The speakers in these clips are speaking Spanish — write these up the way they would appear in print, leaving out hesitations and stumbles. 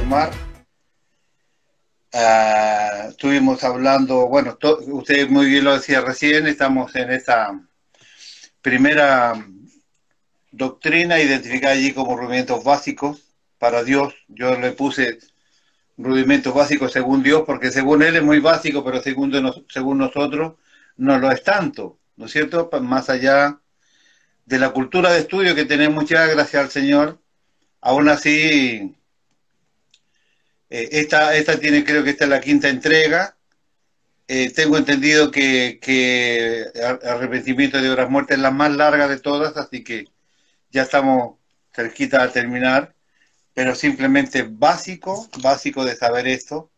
informar. Estuvimos hablando, bueno, usted muy bien lo decía recién, estamos en esta primera doctrina identificada allí como rudimentos básicos para Dios. Yo le puse rudimentos básicos según Dios, porque según Él es muy básico, pero según nosotros no lo es tanto, ¿no es cierto? Más allá de la cultura de estudio que tenemos ya, gracias al Señor, aún así, esta tiene, creo que esta es la quinta entrega. Tengo entendido que Arrepentimiento de Obras Muertas es la más larga de todas, así que ya estamos cerquita a terminar, pero simplemente básico de saber esto,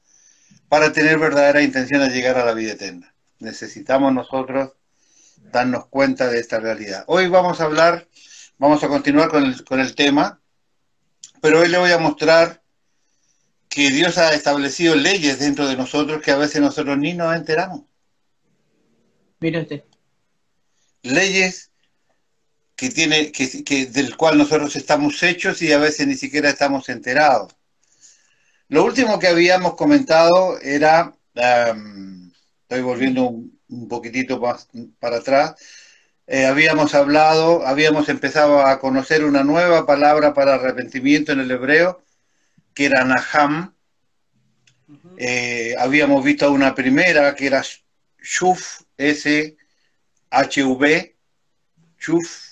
para tener verdadera intención de llegar a la vida eterna. Necesitamos nosotros darnos cuenta de esta realidad. Hoy vamos a continuar con el tema, pero hoy le voy a mostrar que Dios ha establecido leyes dentro de nosotros que a veces nosotros ni nos enteramos. Mire usted. Leyes del cual nosotros estamos hechos y a veces ni siquiera estamos enterados. Lo último que habíamos comentado era, estoy volviendo un poquitito más para atrás, habíamos empezado a conocer una nueva palabra para arrepentimiento en el hebreo, que era Naham. Habíamos visto una primera que era Shuf, S-H-V, Shuf.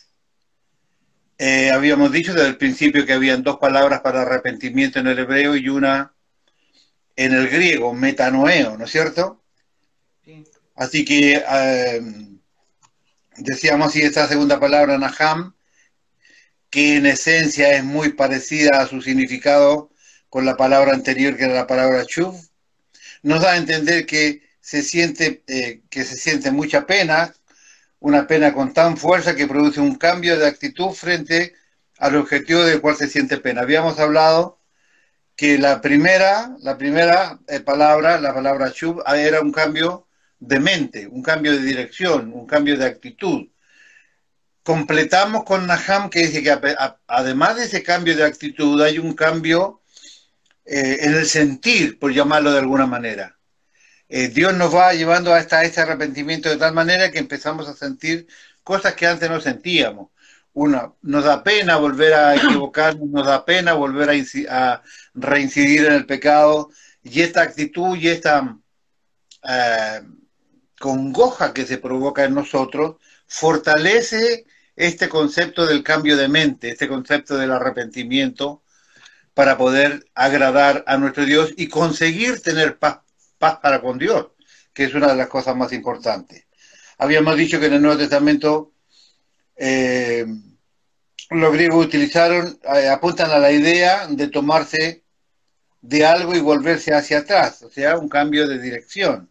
Habíamos dicho desde el principio que habían dos palabras para arrepentimiento en el hebreo y una en el griego, metanoeo, ¿no es cierto? Sí. Así que decíamos así esta segunda palabra, Naham, que en esencia es muy parecida a su significado con la palabra anterior, que era la palabra Shuf, nos da a entender que se siente mucha pena, una pena con tan fuerza que produce un cambio de actitud frente al objetivo del cual se siente pena. Habíamos hablado que la primera palabra, la palabra Shub, era un cambio de mente, un cambio de dirección, un cambio de actitud. Completamos con Naham, que dice que además de ese cambio de actitud hay un cambio en el sentir, por llamarlo de alguna manera. Dios nos va llevando hasta este arrepentimiento de tal manera que empezamos a sentir cosas que antes no sentíamos. Nos da pena volver a equivocarnos, nos da pena volver a reincidir en el pecado, y esta actitud y esta congoja que se provoca en nosotros fortalece este concepto del cambio de mente, este concepto del arrepentimiento, para poder agradar a nuestro Dios y conseguir tener paz para con Dios, que es una de las cosas más importantes. Habíamos dicho que en el Nuevo Testamento los griegos apuntan a la idea de tomarse de algo y volverse hacia atrás, o sea, un cambio de dirección.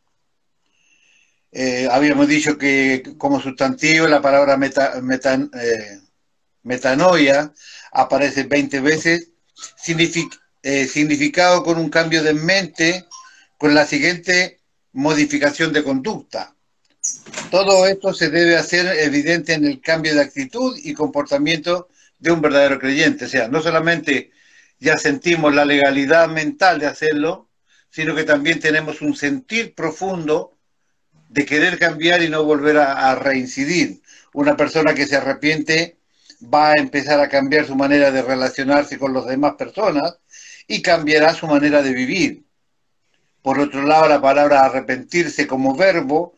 Habíamos dicho que como sustantivo la palabra metanoia aparece 20 veces, significado con un cambio de mente, con la siguiente modificación de conducta. Todo esto se debe hacer evidente en el cambio de actitud y comportamiento de un verdadero creyente. O sea, no solamente ya sentimos la legalidad mental de hacerlo, sino que también tenemos un sentir profundo de querer cambiar y no volver a reincidir. Una persona que se arrepiente va a empezar a cambiar su manera de relacionarse con las demás personas y cambiará su manera de vivir. Por otro lado, la palabra arrepentirse como verbo,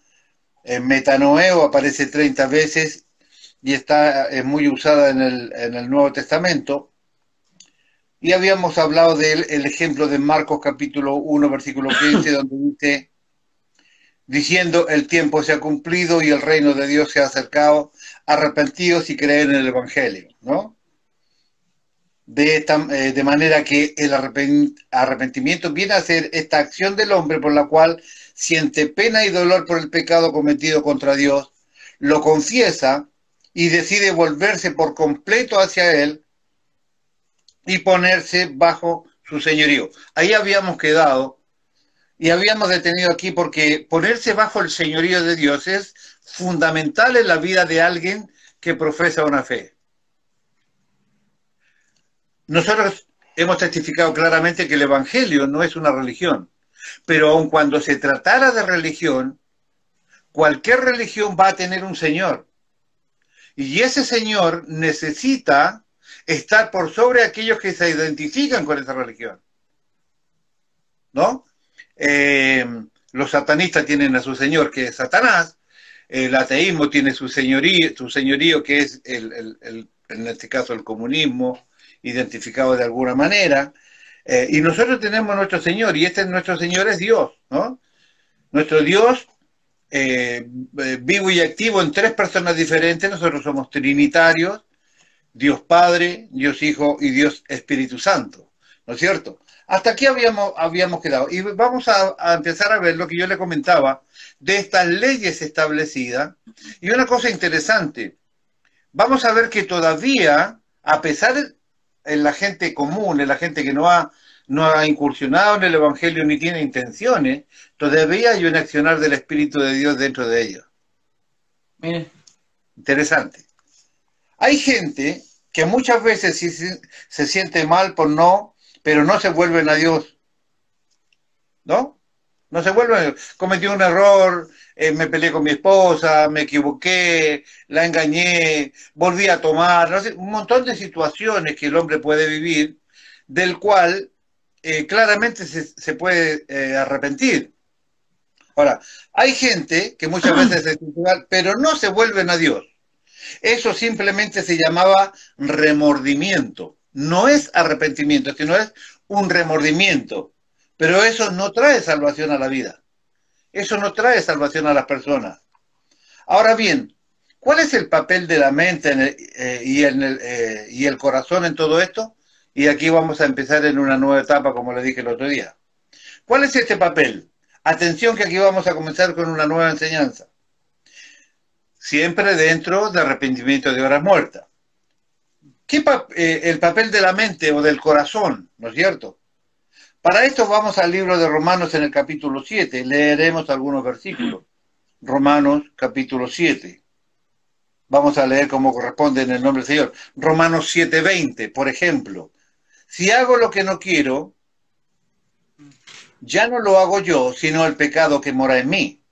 metanoeo, aparece 30 veces y es muy usada en el Nuevo Testamento. Y habíamos hablado del ejemplo de Marcos capítulo 1, versículo 15, donde dice, diciendo, el tiempo se ha cumplido y el reino de Dios se ha acercado, arrepentidos y creer en el Evangelio, ¿no? De manera que el arrepentimiento viene a ser esta acción del hombre por la cual siente pena y dolor por el pecado cometido contra Dios, lo confiesa y decide volverse por completo hacia Él y ponerse bajo su señorío. Ahí habíamos quedado y habíamos detenido aquí porque ponerse bajo el señorío de Dios es fundamental en la vida de alguien que profesa una fe. Nosotros hemos testificado claramente que el Evangelio no es una religión, pero aun cuando se tratara de religión, cualquier religión va a tener un señor, y ese señor necesita estar por sobre aquellos que se identifican con esa religión, ¿no? Los satanistas tienen a su señor, que es Satanás. El ateísmo tiene su señorío que es, en este caso, el comunismo, identificado de alguna manera. Y nosotros tenemos nuestro señor, y nuestro señor es Dios, ¿no? Nuestro Dios, vivo y activo en tres personas diferentes. Nosotros somos trinitarios: Dios Padre, Dios Hijo y Dios Espíritu Santo, ¿no es cierto? Hasta aquí habíamos quedado. Y vamos a empezar a ver lo que yo le comentaba de estas leyes establecidas. Y una cosa interesante, vamos a ver que todavía, a pesar en la gente común, en la gente que no ha incursionado en el Evangelio ni tiene intenciones, todavía hay un accionar del Espíritu de Dios dentro de ellos. Mire, Interesante. Hay gente que muchas veces sí se siente mal por no, pero no se vuelven a Dios, ¿no? No se vuelven a Dios. Cometí un error, me peleé con mi esposa, me equivoqué, la engañé, volví a tomar, no sé, un montón de situaciones que el hombre puede vivir, del cual claramente se puede arrepentir. Ahora, hay gente que muchas veces se siente mal, pero no se vuelven a Dios. Eso simplemente se llamaba remordimiento. No es arrepentimiento, sino es un remordimiento. Pero eso no trae salvación a la vida. Eso no trae salvación a las personas. Ahora bien, ¿cuál es el papel de la mente y el corazón en todo esto? Y aquí vamos a empezar en una nueva etapa, como le dije el otro día. ¿Cuál es este papel? Atención, que aquí vamos a comenzar con una nueva enseñanza. Siempre dentro de arrepentimiento de horas muertas. El papel de la mente o del corazón, ¿no es cierto? Para esto vamos al libro de Romanos en el capítulo 7. Leeremos algunos versículos. Romanos capítulo 7. Vamos a leer como corresponde en el nombre del Señor. Romanos 7:20, por ejemplo. Si hago lo que no quiero, ya no lo hago yo, sino el pecado que mora en mí.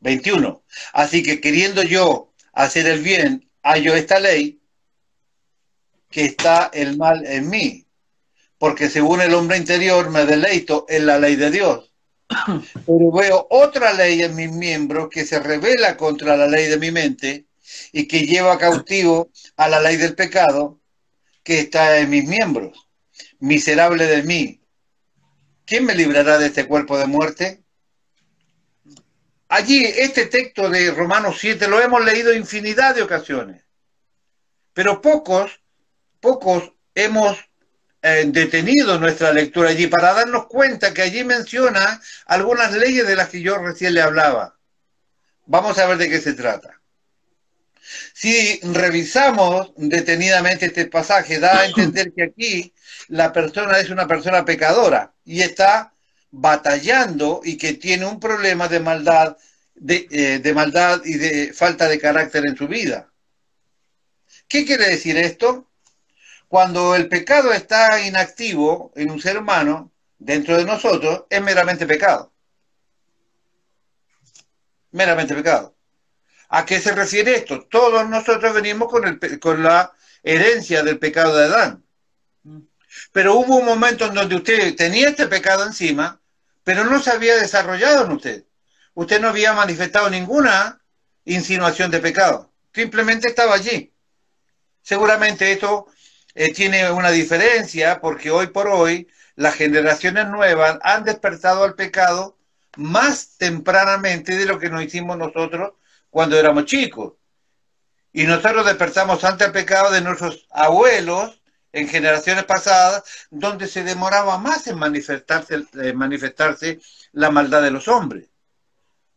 21. Así que queriendo yo hacer el bien, hallo esta ley, que está el mal en mí, porque según el hombre interior me deleito en la ley de Dios. Pero veo otra ley en mis miembros que se rebela contra la ley de mi mente y que lleva cautivo a la ley del pecado que está en mis miembros. Miserable de mí, ¿quién me librará de este cuerpo de muerte? Allí, este texto de Romanos 7 lo hemos leído infinidad de ocasiones, pero pocos hemos detenido nuestra lectura allí para darnos cuenta que allí menciona algunas leyes de las que yo recién le hablaba. Vamos a ver de qué se trata. Si revisamos detenidamente este pasaje, da a entender que aquí la persona es una persona pecadora y está batallando y que tiene un problema de maldad, de maldad y de falta de carácter en su vida. ¿Qué quiere decir esto? Cuando el pecado está inactivo en un ser humano, dentro de nosotros, es meramente pecado. Meramente pecado. ¿A qué se refiere esto? Todos nosotros venimos con la herencia del pecado de Adán. Pero hubo un momento en donde usted tenía este pecado encima, pero no se había desarrollado en usted. Usted no había manifestado ninguna insinuación de pecado. Simplemente estaba allí. Seguramente esto tiene una diferencia porque hoy por hoy las generaciones nuevas han despertado al pecado más tempranamente de lo que nos hicimos nosotros cuando éramos chicos. Y nosotros despertamos ante el pecado de nuestros abuelos en generaciones pasadas, donde se demoraba más en manifestarse la maldad de los hombres.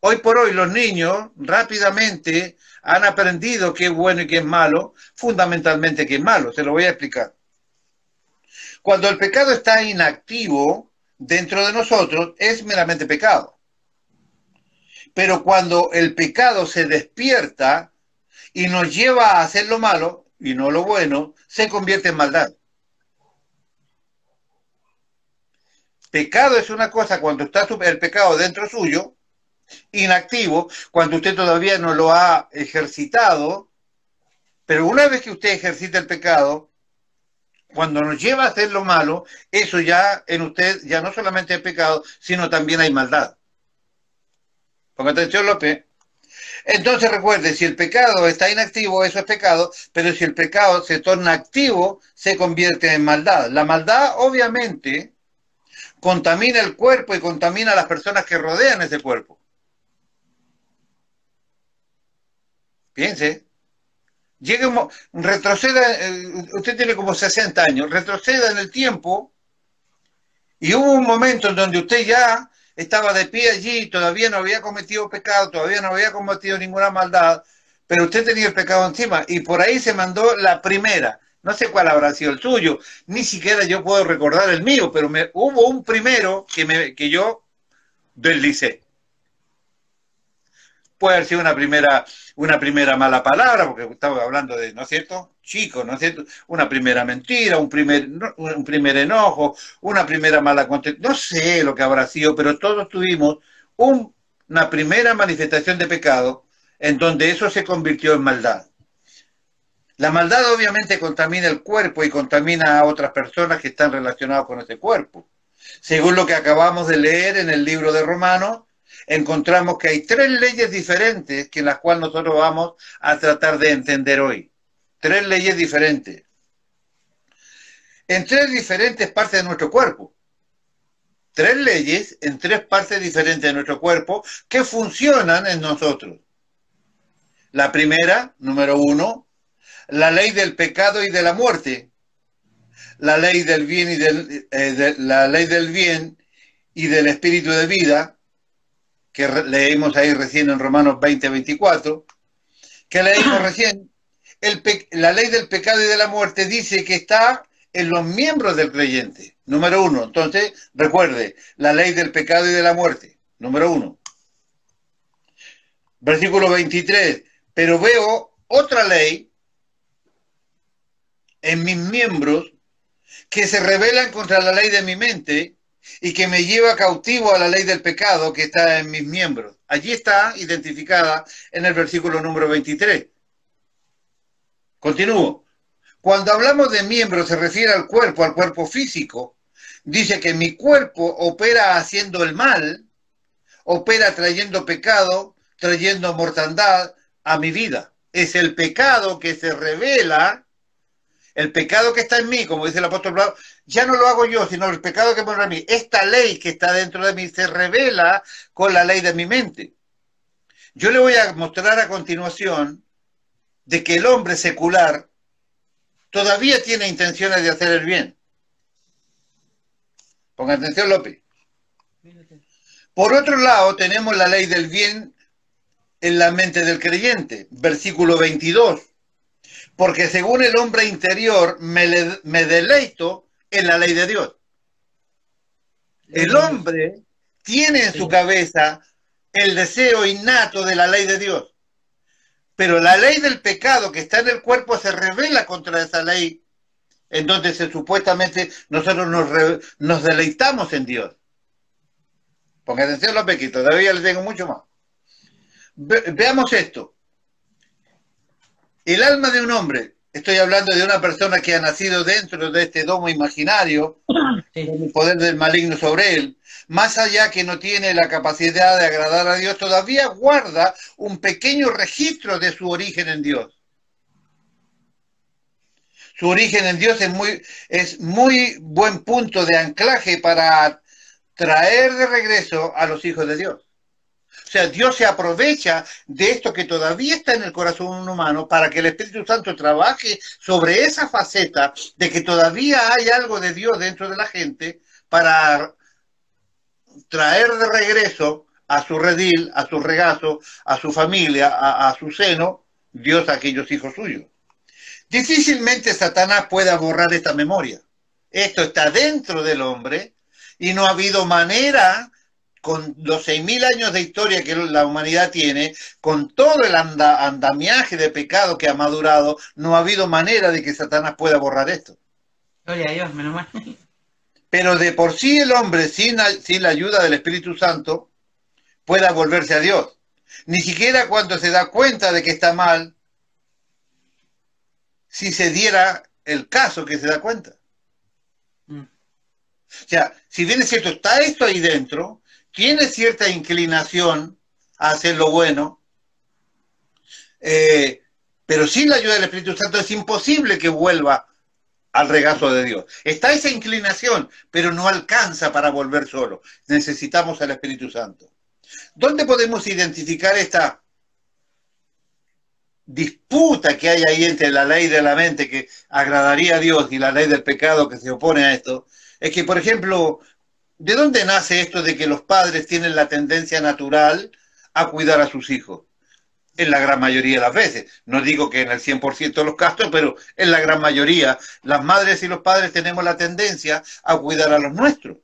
Hoy por hoy los niños rápidamente han aprendido qué es bueno y qué es malo, fundamentalmente qué es malo. Se lo voy a explicar. Cuando el pecado está inactivo dentro de nosotros, es meramente pecado. Pero cuando el pecado se despierta y nos lleva a hacer lo malo y no lo bueno, se convierte en maldad. Pecado es una cosa cuando está el pecado dentro suyo, inactivo, cuando usted todavía no lo ha ejercitado, pero una vez que usted ejercita el pecado, cuando nos lleva a hacer lo malo, eso ya en usted ya no solamente es pecado, sino también hay maldad. Ponga atención, López. Entonces recuerde, si el pecado está inactivo, eso es pecado, pero si el pecado se torna activo, se convierte en maldad. La maldad, obviamente, contamina el cuerpo y contamina a las personas que rodean ese cuerpo. Piense. Retroceda, usted tiene como 60 años, retroceda en el tiempo y hubo un momento en donde usted ya estaba de pie allí, todavía no había cometido pecado, todavía no había cometido ninguna maldad, pero usted tenía el pecado encima y por ahí se mandó la primera. No sé cuál habrá sido el suyo, ni siquiera yo puedo recordar el mío, pero hubo un primero que yo deslicé. Puede haber sido una primera mala palabra, porque estaba hablando de, ¿no es cierto? Chicos, ¿no es cierto? Una primera mentira, un primer enojo, una primera mala contestación, no sé lo que habrá sido, pero todos tuvimos una primera manifestación de pecado en donde eso se convirtió en maldad. La maldad obviamente contamina el cuerpo y contamina a otras personas que están relacionadas con ese cuerpo. Según lo que acabamos de leer en el libro de Romanos, encontramos que hay 3 leyes diferentes que en las cuales nosotros vamos a tratar de entender hoy. 3 leyes diferentes. En 3 diferentes partes de nuestro cuerpo. 3 leyes en 3 partes diferentes de nuestro cuerpo que funcionan en nosotros. La primera, número 1, la ley del pecado y de la muerte. La ley del bien la ley del bien y del espíritu de vida, que leímos ahí recién en Romanos 20-24, que leímos recién. La ley del pecado y de la muerte dice que está en los miembros del creyente. Número 1. Entonces, recuerde, la ley del pecado y de la muerte. Número 1. Versículo 23. Pero veo otra ley en mis miembros que se rebelan contra la ley de mi mente y que me lleva cautivo a la ley del pecado que está en mis miembros. Allí está identificada en el versículo número 23. Continúo. Cuando hablamos de miembros se refiere al cuerpo físico. Dice que mi cuerpo opera haciendo el mal, opera trayendo pecado, trayendo mortandad a mi vida. Es el pecado que se revela. El pecado que está en mí, como dice el apóstol Pablo, ya no lo hago yo, sino el pecado que pone en mí. Esta ley que está dentro de mí se revela con la ley de mi mente. Yo le voy a mostrar a continuación de que el hombre secular todavía tiene intenciones de hacer el bien. Ponga atención, López. Por otro lado, tenemos la ley del bien en la mente del creyente. Versículo 22. Porque según el hombre interior me deleito en la ley de Dios. El hombre tiene en su cabeza el deseo innato de la ley de Dios. Pero la ley del pecado que está en el cuerpo se revela contra esa ley, en donde supuestamente nosotros nos deleitamos en Dios. Ponga atención, López, que todavía le tengo mucho más. Veamos esto. El alma de un hombre, estoy hablando de una persona que ha nacido dentro de este domo imaginario, Sí. con el poder del maligno sobre él, más allá que no tiene la capacidad de agradar a Dios, todavía guarda un pequeño registro de su origen en Dios. Su origen en Dios es muy buen punto de anclaje para traer de regreso a los hijos de Dios. O sea, Dios se aprovecha de esto que todavía está en el corazón humano para que el Espíritu Santo trabaje sobre esa faceta de que todavía hay algo de Dios dentro de la gente para traer de regreso a su redil, a su regazo, a su familia, a su seno, Dios a aquellos hijos suyos. Difícilmente Satanás pueda borrar esta memoria. Esto está dentro del hombre y no ha habido manera, con los 6.000 años de historia que la humanidad tiene, con todo el andamiaje de pecado que ha madurado, no ha habido manera de que Satanás pueda borrar esto. Gloria a Dios, menos mal. Pero de por sí el hombre, sin la ayuda del Espíritu Santo, pueda volverse a Dios. Ni siquiera cuando se da cuenta de que está mal, si se diera el caso que se da cuenta. Mm. O sea, si bien es cierto, está esto ahí dentro, tiene cierta inclinación a hacer lo bueno, pero sin la ayuda del Espíritu Santo es imposible que vuelva al regazo de Dios. Está esa inclinación, pero no alcanza para volver solo. Necesitamos al Espíritu Santo. ¿Dónde podemos identificar esta disputa que hay ahí entre la ley de la mente que agradaría a Dios y la ley del pecado que se opone a esto? Es que, por ejemplo, ¿de dónde nace esto de que los padres tienen la tendencia natural a cuidar a sus hijos? En la gran mayoría de las veces. No digo que en el 100% de los casos, pero en la gran mayoría, las madres y los padres tenemos la tendencia a cuidar a los nuestros.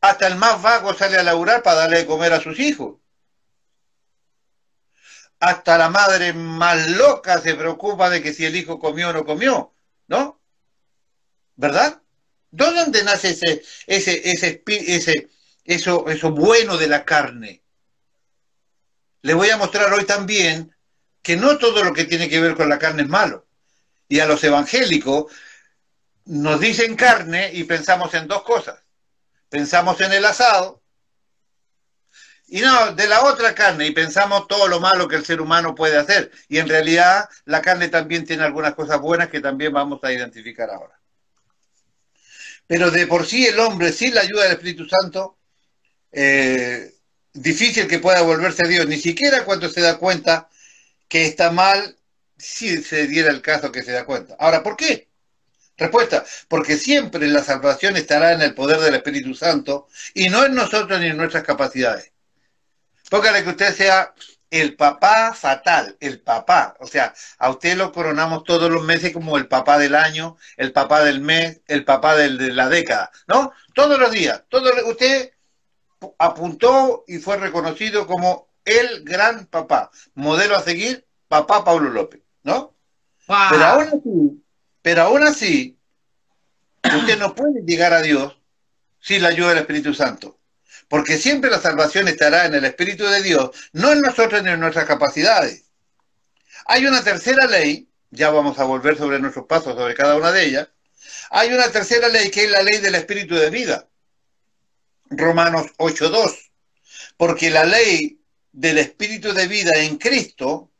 Hasta el más vago sale a laburar para darle de comer a sus hijos. Hasta la madre más loca se preocupa de que si el hijo comió o no comió, ¿no? ¿Verdad? ¿Dónde nace eso bueno de la carne? Le voy a mostrar hoy también que no todo lo que tiene que ver con la carne es malo. Y a los evangélicos nos dicen carne y pensamos en dos cosas. Pensamos en el asado y no, de la otra carne, y pensamos todo lo malo que el ser humano puede hacer. Y en realidad la carne también tiene algunas cosas buenas que también vamos a identificar ahora. Pero de por sí el hombre, sin la ayuda del Espíritu Santo, difícil que pueda volverse a Dios, ni siquiera cuando se da cuenta que está mal, si se diera el caso que se da cuenta. Ahora, ¿por qué? Respuesta, porque siempre la salvación estará en el poder del Espíritu Santo y no en nosotros ni en nuestras capacidades. Póngale que usted sea el papá fatal, el papá. O sea, a usted lo coronamos todos los meses como el papá del año, el papá del mes, el papá de la década, ¿no? Todos los días. Usted apuntó y fue reconocido como el gran papá. Modelo a seguir, papá Pablo López, ¿no? ¡Wow! Pero aún así, usted no puede llegar a Dios sin la ayuda del Espíritu Santo. Porque siempre la salvación estará en el Espíritu de Dios, no en nosotros ni en nuestras capacidades. Hay una tercera ley, ya vamos a volver sobre nuestros pasos, sobre cada una de ellas. Hay una tercera ley que es la ley del Espíritu de vida. Romanos 8:2. Porque la ley del Espíritu de vida en Cristo,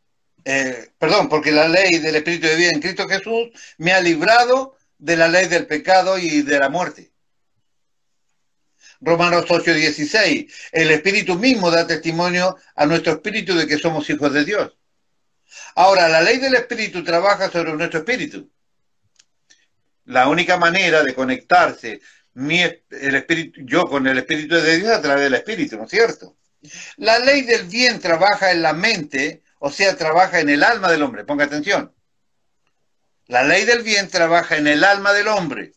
porque la ley del Espíritu de vida en Cristo Jesús me ha librado de la ley del pecado y de la muerte. Romanos 8:16. El Espíritu mismo da testimonio a nuestro espíritu de que somos hijos de Dios. Ahora, la ley del Espíritu trabaja sobre nuestro espíritu. La única manera de conectarse yo con el Espíritu de Dios es a través del Espíritu, ¿no es cierto? La ley del bien trabaja en la mente, o sea, trabaja en el alma del hombre. Ponga atención. La ley del bien trabaja en el alma del hombre.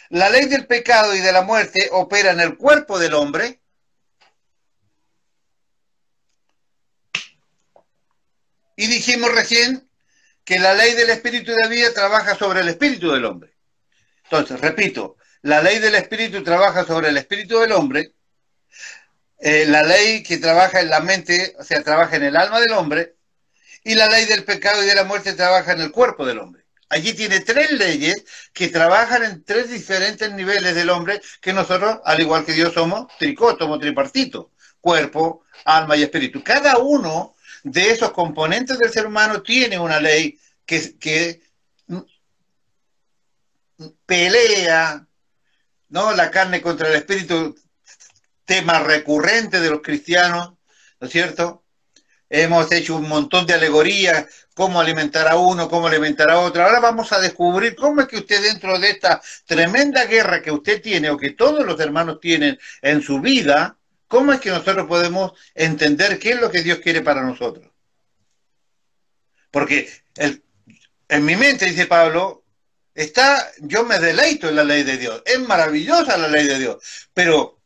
La ley del pecado y de la muerte opera en el cuerpo del hombre. Y dijimos recién que la ley del espíritu de vida trabaja sobre el espíritu del hombre. Entonces, repito, la ley del espíritu trabaja sobre el espíritu del hombre. La ley que trabaja en la mente, o sea, trabaja en el alma del hombre. Y la ley del pecado y de la muerte trabaja en el cuerpo del hombre. Allí tiene tres leyes que trabajan en tres diferentes niveles del hombre que nosotros, al igual que Dios, somos tricótomo, tripartito, cuerpo, alma y espíritu. Cada uno de esos componentes del ser humano tiene una ley que pelea, ¿no? La carne contra el espíritu, tema recurrente de los cristianos, ¿no es cierto? Hemos hecho un montón de alegorías, cómo alimentar a uno, cómo alimentar a otro. Ahora vamos a descubrir cómo es que usted dentro de esta tremenda guerra que usted tiene o que todos los hermanos tienen en su vida, cómo es que nosotros podemos entender qué es lo que Dios quiere para nosotros. Porque en mi mente, dice Pablo, yo me deleito en la ley de Dios. Es maravillosa la ley de Dios. Pero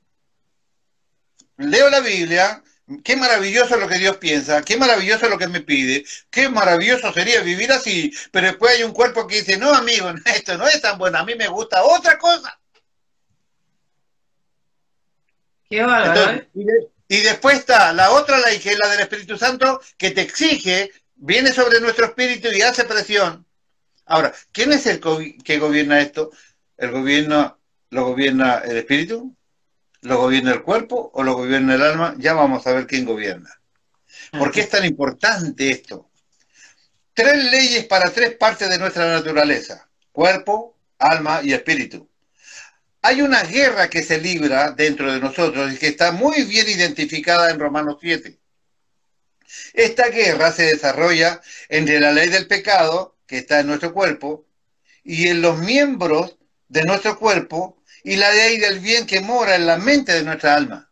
leo la Biblia, qué maravilloso lo que Dios piensa, qué maravilloso lo que me pide, qué maravilloso sería vivir así, pero después hay un cuerpo que dice, no amigo, esto no es tan bueno, a mí me gusta otra cosa. Qué bárbaro, Entonces, y después está la otra ley, que es la del Espíritu Santo, que te exige, viene sobre nuestro espíritu y hace presión. Ahora, ¿quién es el que gobierna esto? ¿El gobierno lo gobierna el espíritu? ¿Lo gobierna el cuerpo o lo gobierna el alma? Ya vamos a ver quién gobierna. ¿Por qué es tan importante esto? 3 leyes para 3 partes de nuestra naturaleza: cuerpo, alma y espíritu. Hay una guerra que se libra dentro de nosotros y que está muy bien identificada en Romanos 7. Esta guerra se desarrolla entre la ley del pecado, que está en nuestro cuerpo, y en los miembros de nuestro cuerpo, y la ley del bien que mora en la mente de nuestra alma.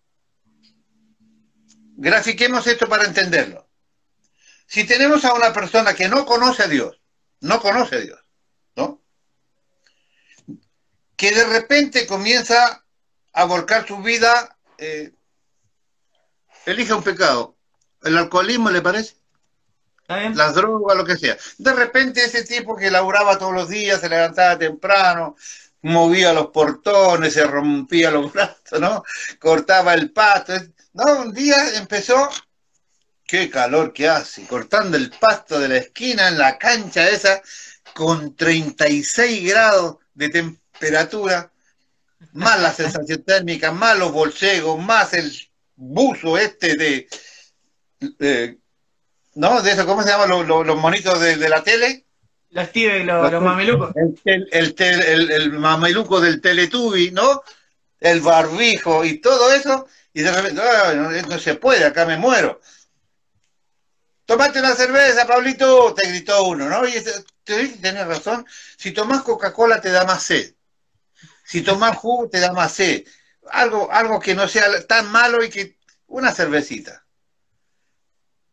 Grafiquemos esto para entenderlo. Si tenemos a una persona que no conoce a Dios, ¿no? Que de repente comienza a volcar su vida, elige un pecado. ¿El alcoholismo le parece? ¿Está bien? Las drogas, lo que sea. De repente ese tipo que laburaba todos los días, se levantaba temprano, movía los portones, se rompía los brazos, ¿no? Cortaba el pasto. No, un día empezó, qué calor que hace, cortando el pasto de la esquina en la cancha esa, con 36 grados de temperatura, más la sensación térmica, más los bolsegos, más el buzo este ¿no? De eso, ¿cómo se llaman los monitos de la tele? Los tibes, los mamelucos. El mameluco del Teletubby, ¿no? El barbijo y todo eso, y de repente, no se puede, acá me muero. Tomate una cerveza, Pablito, te gritó uno, ¿no? Y tenés razón, si tomás Coca-Cola te da más sed. Si tomás jugo te da más sed. Algo que no sea tan malo y que una cervecita.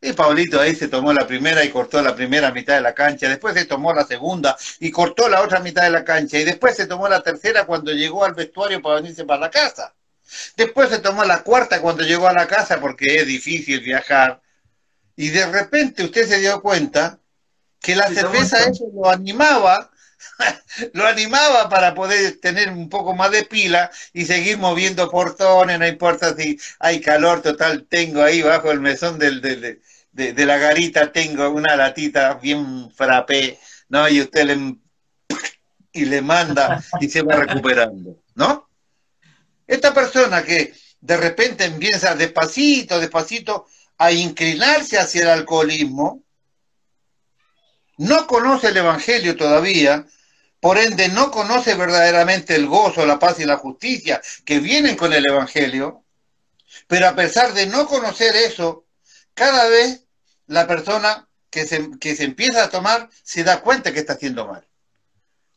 Y Pablito ahí se tomó la primera y cortó la primera mitad de la cancha, después se tomó la segunda y cortó la otra mitad de la cancha, y después se tomó la tercera cuando llegó al vestuario para venirse para la casa. Después se tomó la cuarta cuando llegó a la casa porque es difícil viajar. Y de repente usted se dio cuenta que la cerveza eso lo animaba para poder tener un poco más de pila y seguir moviendo portones, no importa si hay calor, total, tengo ahí bajo el mesón de la garita, tengo una latita bien frappé, ¿no? Y usted le manda y se va recuperando, ¿no? Esta persona que de repente empieza despacito a inclinarse hacia el alcoholismo, no conoce el Evangelio todavía, por ende no conoce verdaderamente el gozo, la paz y la justicia que vienen con el Evangelio, pero a pesar de no conocer eso, cada vez la persona que se empieza a tomar se da cuenta que está haciendo mal.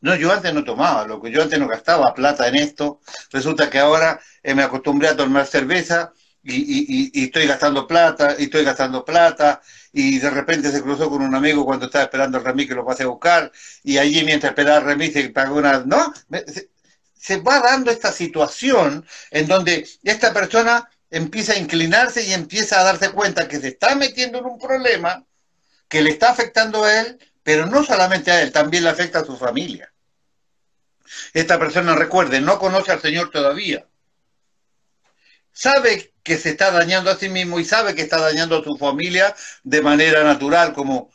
No, yo antes no tomaba, yo antes no gastaba plata en esto, resulta que ahora me acostumbré a tomar cerveza y estoy gastando plata, y de repente se cruzó con un amigo cuando estaba esperando el remis que lo pasé a buscar, y allí mientras esperaba el remis se pagó una... ¿no? Se va dando esta situación en donde esta persona empieza a inclinarse y empieza a darse cuenta que se está metiendo en un problema que le está afectando a él, pero no solamente a él, también le afecta a su familia. Esta persona, recuerde, no conoce al Señor todavía. Sabe que se está dañando a sí mismo y sabe que está dañando a su familia de manera natural, como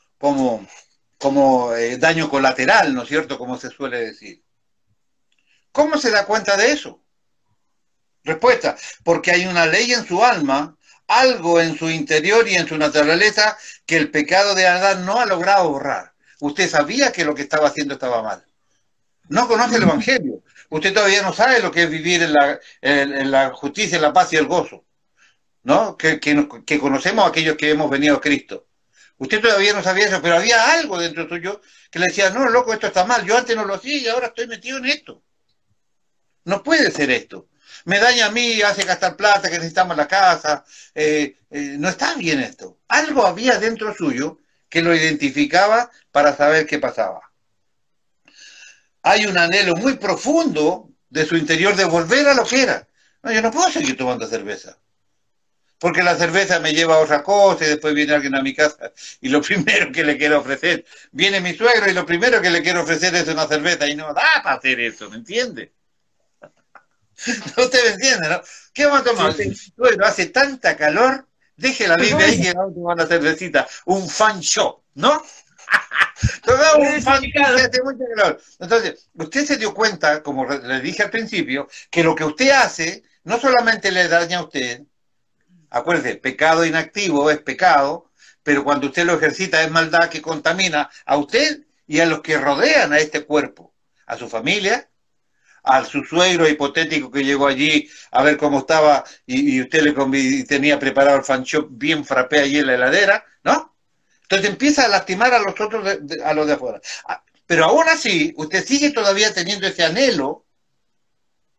daño colateral, ¿no es cierto? Como se suele decir. ¿Cómo se da cuenta de eso? Respuesta, porque hay una ley en su alma, algo en su interior y en su naturaleza que el pecado de Adán no ha logrado borrar. Usted sabía que lo que estaba haciendo estaba mal. No conoce el Evangelio. Usted todavía no sabe lo que es vivir en la justicia, en la paz y el gozo, ¿no? Que conocemos a aquellos que hemos venido a Cristo. Usted todavía no sabía eso, pero había algo dentro suyo que le decía, no, loco, esto está mal. Yo antes no lo hacía y ahora estoy metido en esto. No puede ser esto. Me daña a mí, hace gastar plata, que necesitamos la casa. No está bien esto. Algo había dentro suyo que lo identificaba para saber qué pasaba. Hay un anhelo muy profundo de su interior de volver a lo que era. No, yo no puedo seguir tomando cerveza. porque la cerveza me lleva a otra cosa y después viene alguien a mi casa y lo primero que le quiero ofrecer, viene mi suegro y lo primero que le quiero ofrecer es una cerveza y no da para hacer eso, ¿me entiende? No usted me entiende, ¿no? ¿Qué vamos a tomar? Sí, sí. Bueno, hace tanta calor, deje la Biblia ahí Perfume. que vamos a tomar una cervecita, un fan shop, ¿no? Tomamos un fan shop que hace mucho calor. Entonces, usted se dio cuenta, como le dije al principio, que lo que usted hace no solamente le daña a usted, acuérdese, pecado inactivo es pecado, pero cuando usted lo ejercita es maldad que contamina a usted y a los que rodean a este cuerpo, a su familia, a su suegro hipotético que llegó allí a ver cómo estaba y usted le tenía preparado el fan shop bien frappé allí en la heladera, ¿no? Entonces empieza a lastimar a los otros, a los de afuera. Pero aún así, usted sigue todavía teniendo ese anhelo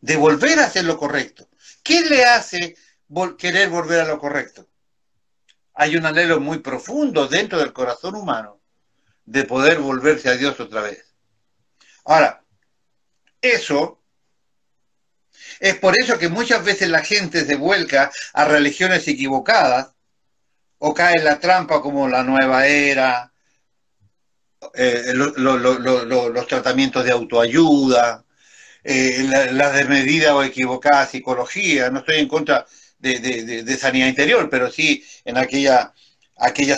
de volver a hacer lo correcto. ¿Qué le hace querer volver a lo correcto? Hay un anhelo muy profundo dentro del corazón humano de poder volverse a Dios otra vez. Ahora, eso es por eso que muchas veces la gente se vuelca a religiones equivocadas o cae en la trampa como la nueva era, los tratamientos de autoayuda, la desmedida o equivocada psicología. No estoy en contra de sanidad interior, pero sí en aquella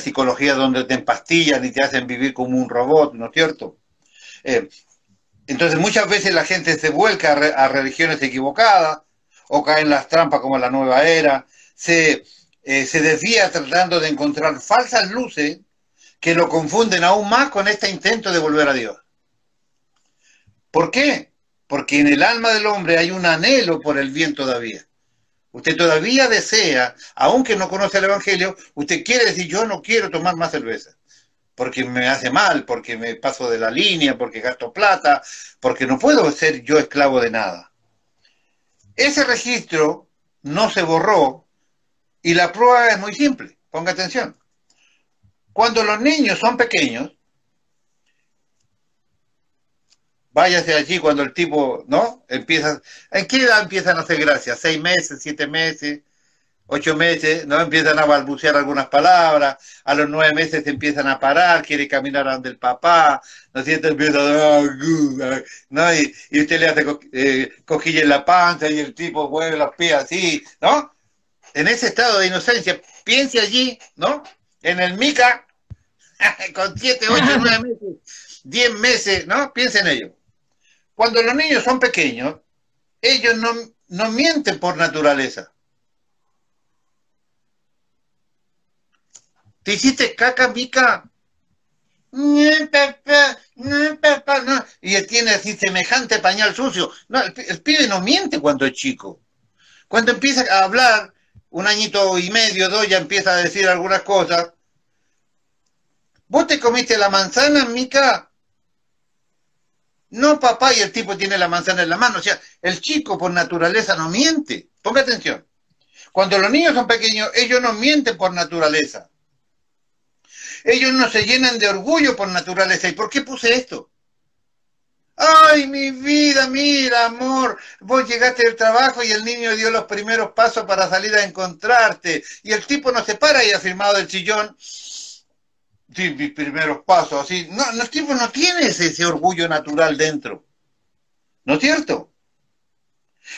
psicología donde te empastillan y te hacen vivir como un robot, ¿no es cierto? Entonces muchas veces la gente se vuelca a religiones equivocadas o cae en las trampas como la nueva era, se desvía tratando de encontrar falsas luces que lo confunden aún más con este intento de volver a Dios. ¿Por qué? Porque en el alma del hombre hay un anhelo por el bien todavía. Usted todavía desea, aunque no conoce el Evangelio, usted quiere decir, yo no quiero tomar más cerveza, porque me hace mal, porque me paso de la línea, porque gasto plata, porque no puedo ser yo esclavo de nada. Ese registro no se borró y la prueba es muy simple. Ponga atención. Cuando los niños son pequeños, váyase allí cuando el tipo, ¿no? Empieza, ¿en qué edad empiezan a hacer gracia? 6 meses, 7 meses, 8 meses, ¿no? Empiezan a balbucear algunas palabras, a los 9 meses empiezan a parar, quiere caminar ante el papá, ¿no es cierto? Empieza ¿no? Y usted le hace cojilla en la panza y el tipo mueve los pies así, ¿no? En ese estado de inocencia, piense allí, ¿no? En el Mica, con 7, 8, 9 meses, 10 meses, ¿no? Piense en ello. Cuando los niños son pequeños, ellos no mienten por naturaleza. ¿Te hiciste caca, Mica? No, papá, no, papá, no. Y él tiene así semejante pañal sucio. No, el pibe no miente cuando es chico. Cuando empieza a hablar, 1 añito y medio, 2, ya empieza a decir algunas cosas. ¿Vos te comiste la manzana, Mica? No, papá, y el tipo tiene la manzana en la mano. O sea, el chico por naturaleza no miente. Ponga atención. Cuando los niños son pequeños, ellos no mienten por naturaleza. Ellos no se llenan de orgullo por naturaleza. ¿Y por qué puse esto? Ay, mi vida, mira, amor, vos llegaste del trabajo y el niño dio los primeros pasos para salir a encontrarte. Y el tipo no se para y ha firmado el sillón. Sí, mis primeros pasos, así. No, el tipo no tiene ese orgullo natural dentro. ¿No es cierto?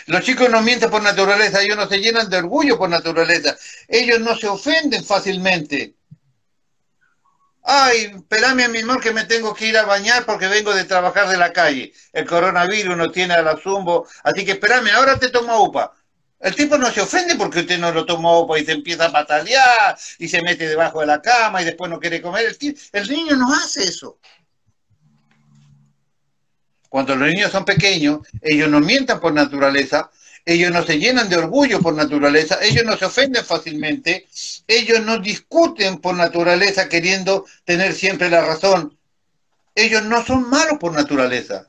Los chicos no mienten por naturaleza, ellos no se llenan de orgullo por naturaleza. Ellos no se ofenden fácilmente. Ay, espérame, mi amor, que me tengo que ir a bañar porque vengo de trabajar de la calle. El coronavirus no tiene a la zumbo, así que espérame, ahora te tomo upa. El tipo no se ofende porque usted no lo tomó upa y se empieza a patalear y se mete debajo de la cama y después no quiere comer. El niño no hace eso. Cuando los niños son pequeños, ellos no mientan por naturaleza, ellos no se llenan de orgullo por naturaleza, ellos no se ofenden fácilmente, ellos no discuten por naturaleza queriendo tener siempre la razón. Ellos no son malos por naturaleza.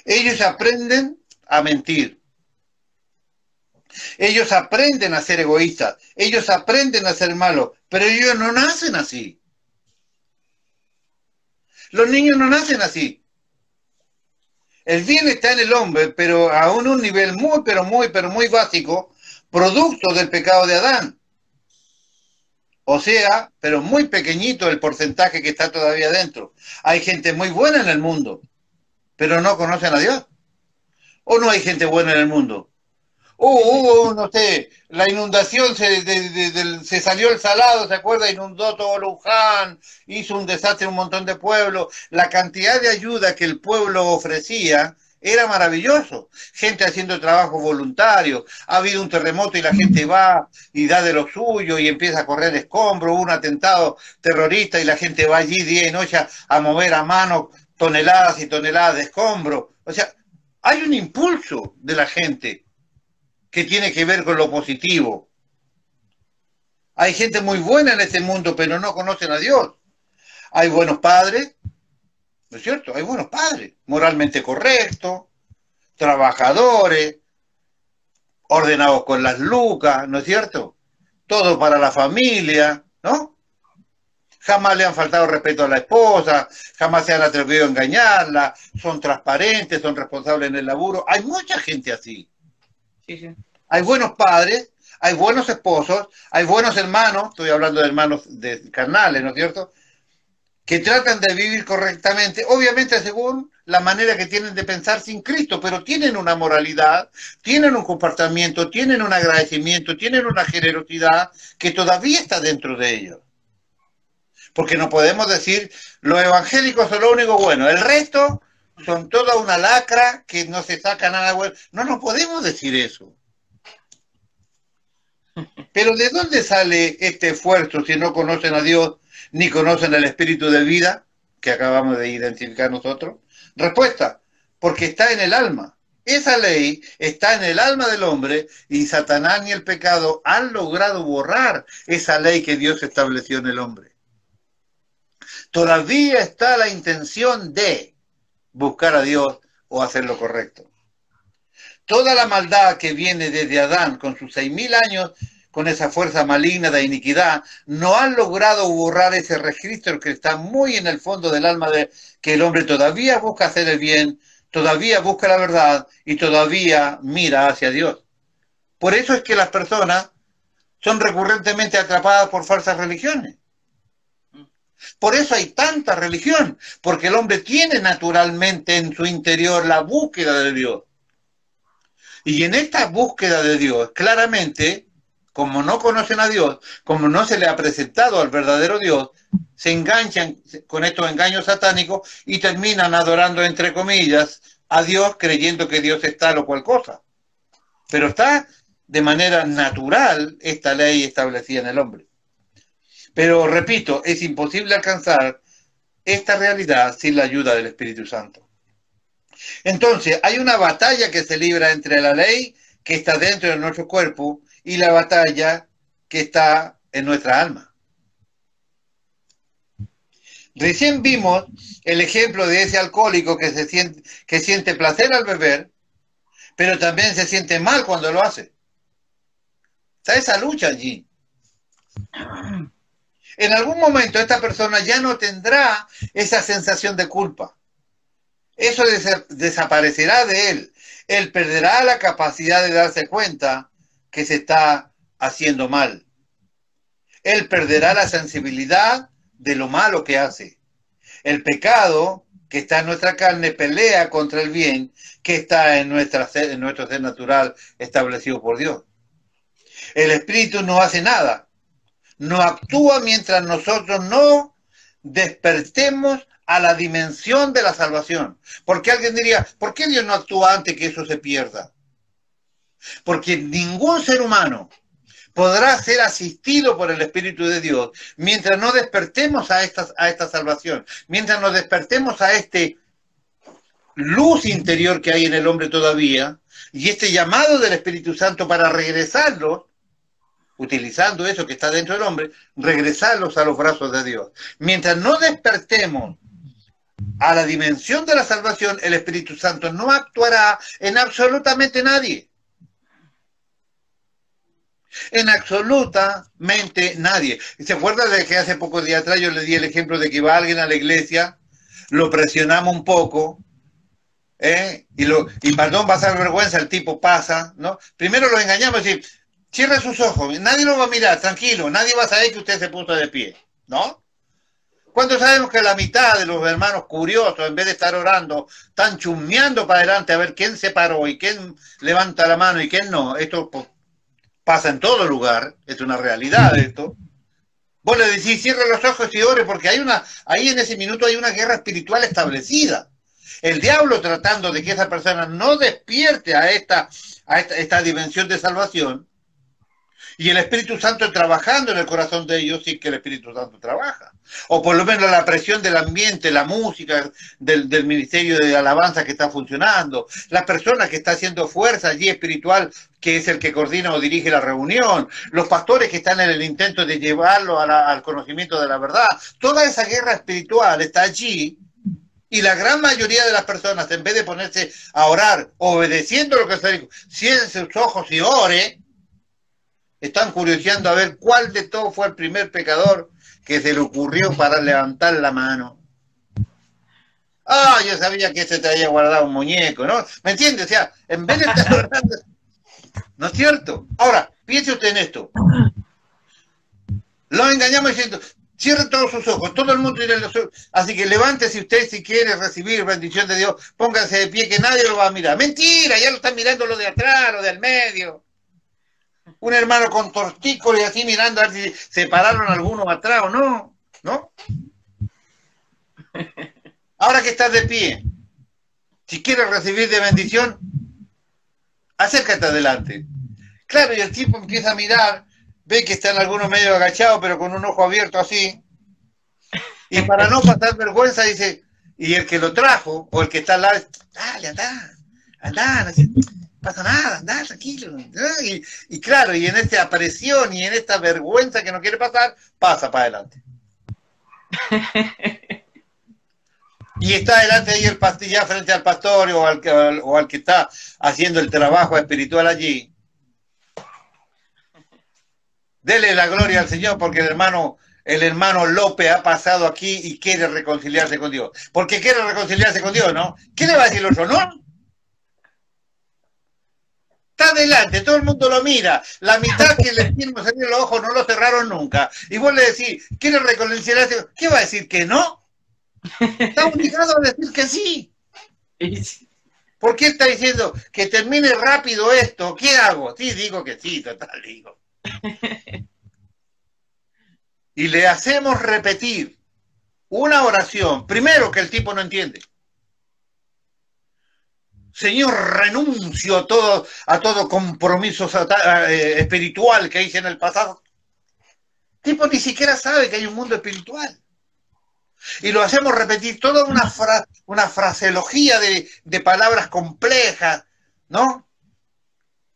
Ellos aprenden a mentir. Ellos aprenden a ser egoístas. Ellos aprenden a ser malos, pero ellos no nacen así. Los niños no nacen así. El bien está en el hombre, pero a un nivel muy, pero muy básico, producto del pecado de Adán. O sea, pero muy pequeñito el porcentaje que está todavía dentro. Hay gente muy buena en el mundo, pero no conocen a Dios. ¿O no hay gente buena en el mundo? Hubo, no sé, la inundación, se salió el salado, ¿se acuerda? Inundó todo Luján, hizo un desastre en un montón de pueblos. La cantidad de ayuda que el pueblo ofrecía era maravilloso. Gente haciendo trabajo voluntario. Ha habido un terremoto y la gente va y da de lo suyo y empieza a correr escombros. Hubo un atentado terrorista y la gente va allí día y noche a mover a mano toneladas y toneladas de escombros. O sea, hay un impulso de la gente que tiene que ver con lo positivo. Hay gente muy buena en este mundo, pero no conocen a Dios. Hay buenos padres, ¿no es cierto? Hay buenos padres, moralmente correctos, trabajadores, ordenados con las lucas, ¿no es cierto? Todo para la familia, ¿no? Jamás le han faltado respeto a la esposa, jamás se han atrevido a engañarla, son transparentes, son responsables en el laburo. Hay mucha gente así. Sí, sí. Hay buenos padres, hay buenos esposos, hay buenos hermanos, estoy hablando de hermanos carnales, ¿no es cierto?, que tratan de vivir correctamente, obviamente según la manera que tienen de pensar sin Cristo, pero tienen una moralidad, tienen un comportamiento, tienen un agradecimiento, tienen una generosidad que todavía está dentro de ellos. Porque no podemos decir, los evangélicos son lo único bueno, el resto son toda una lacra que no se saca nada bueno. No podemos decir eso. Pero ¿de dónde sale este esfuerzo si no conocen a Dios ni conocen el espíritu de vida que acabamos de identificar nosotros? Respuesta, porque está en el alma. Esa ley está en el alma del hombre y Satanás ni el pecado han logrado borrar esa ley que Dios estableció en el hombre. Todavía está la intención de buscar a Dios o hacer lo correcto. Toda la maldad que viene desde Adán con sus 6.000 años, con esa fuerza maligna de iniquidad, no han logrado borrar ese registro que está muy en el fondo del alma de que el hombre todavía busca hacer el bien, todavía busca la verdad y todavía mira hacia Dios. Por eso es que las personas son recurrentemente atrapadas por falsas religiones. Por eso hay tanta religión, porque el hombre tiene naturalmente en su interior la búsqueda de Dios. Y en esta búsqueda de Dios, claramente, como no conocen a Dios, como no se le ha presentado al verdadero Dios, se enganchan con estos engaños satánicos y terminan adorando, entre comillas, a Dios creyendo que Dios es tal o cual cosa. Pero está de manera natural esta ley establecida en el hombre. Pero, repito, es imposible alcanzar esta realidad sin la ayuda del Espíritu Santo. Entonces, hay una batalla que se libra entre la ley que está dentro de nuestro cuerpo y la batalla que está en nuestra alma. Recién vimos el ejemplo de ese alcohólico que siente placer al beber, pero también se siente mal cuando lo hace. Está esa lucha allí. En algún momento esta persona ya no tendrá esa sensación de culpa. Eso desaparecerá de él. Él perderá la capacidad de darse cuenta que se está haciendo mal. Él perderá la sensibilidad de lo malo que hace. El pecado que está en nuestra carne pelea contra el bien que está en nuestro ser natural establecido por Dios. El Espíritu no hace nada. No actúa mientras nosotros no despertemos a la dimensión de la salvación. Porque alguien diría, ¿por qué Dios no actúa antes que eso se pierda? Porque ningún ser humano podrá ser asistido por el Espíritu de Dios mientras no despertemos a esta salvación, mientras nos despertemos a este luz interior que hay en el hombre todavía, y este llamado del Espíritu Santo para regresarlos, utilizando eso que está dentro del hombre, regresarlos a los brazos de Dios. Mientras no despertemos a la dimensión de la salvación, el Espíritu Santo no actuará en absolutamente nadie. En absolutamente nadie. ¿Se acuerda de que hace pocos días atrás yo le di el ejemplo de que va alguien a la iglesia, lo presionamos un poco, Y perdón, va a dar vergüenza, el tipo pasa, ¿no? Primero lo engañamos y decir, cierre sus ojos, nadie lo va a mirar, tranquilo, nadie va a saber que usted se puso de pie, ¿no? Cuando sabemos que la mitad de los hermanos curiosos, en vez de estar orando, están chusmeando para adelante a ver quién se paró y quién levanta la mano y quién no, esto pasa en todo lugar, es una realidad esto. Vos le decís, cierre los ojos y ore, porque ahí en ese minuto hay una guerra espiritual establecida. El diablo tratando de que esa persona no despierte a esta dimensión de salvación, y el Espíritu Santo trabajando en el corazón de ellos, sí que el Espíritu Santo trabaja. O por lo menos la presión del ambiente, la música, del ministerio de alabanza que está funcionando, la persona que está haciendo fuerza allí espiritual, que es el que coordina o dirige la reunión, los pastores que están en el intento de llevarlo al conocimiento de la verdad. Toda esa guerra espiritual está allí. Y la gran mayoría de las personas, en vez de ponerse a orar, obedeciendo lo que se dijo, cierren sus ojos y ore, están curioseando a ver cuál de todos fue el primer pecador que se le ocurrió para levantar la mano. Ah, yo sabía que ese te había guardado un muñeco, ¿no? ¿Me entiendes? O sea, en vez de estar orando, ¿no es cierto? Ahora, piense usted en esto. Lo engañamos diciendo, cierre todos sus ojos, todo el mundo tiene los ojos. Así que levántese usted si quiere recibir bendición de Dios, póngase de pie que nadie lo va a mirar. Mentira, ya lo están mirando lo de atrás, lo del medio. Un hermano con tortícolis y así mirando a ver si se pararon algunos atrás o no, ¿no? Ahora que estás de pie, si quieres recibir de bendición, acércate adelante. Claro, y el tipo empieza a mirar, ve que están algunos medio agachados, pero con un ojo abierto así. Y para no pasar vergüenza dice, y el que lo trajo, o el que está al lado, dale, andá, no pasa nada, andá, tranquilo. Y claro, y en esta aparición y en esta vergüenza que no quiere pasar, pasa para adelante. Y está delante ahí el pastor, ya frente al pastor o al que está haciendo el trabajo espiritual allí. Dele la gloria al Señor porque el hermano López ha pasado aquí y quiere reconciliarse con Dios. Porque quiere reconciliarse con Dios, ¿no? ¿Qué le va a decir el otro? ¿No? Está delante, todo el mundo lo mira. La mitad que le tienen salir los ojos no lo cerraron nunca. Y vos le decís, ¿quiere reconciliarse? ¿Qué va a decir? ¿Que no? Está obligado a decir que sí. ¿Por qué está diciendo que termine rápido esto? ¿Qué hago? Sí, digo que sí, total, digo. Y le hacemos repetir una oración, primero que el tipo no entiende. Señor, renuncio a todo compromiso espiritual que hice en el pasado. El tipo ni siquiera sabe que hay un mundo espiritual. Y lo hacemos repetir toda una fraseología de palabras complejas, ¿no?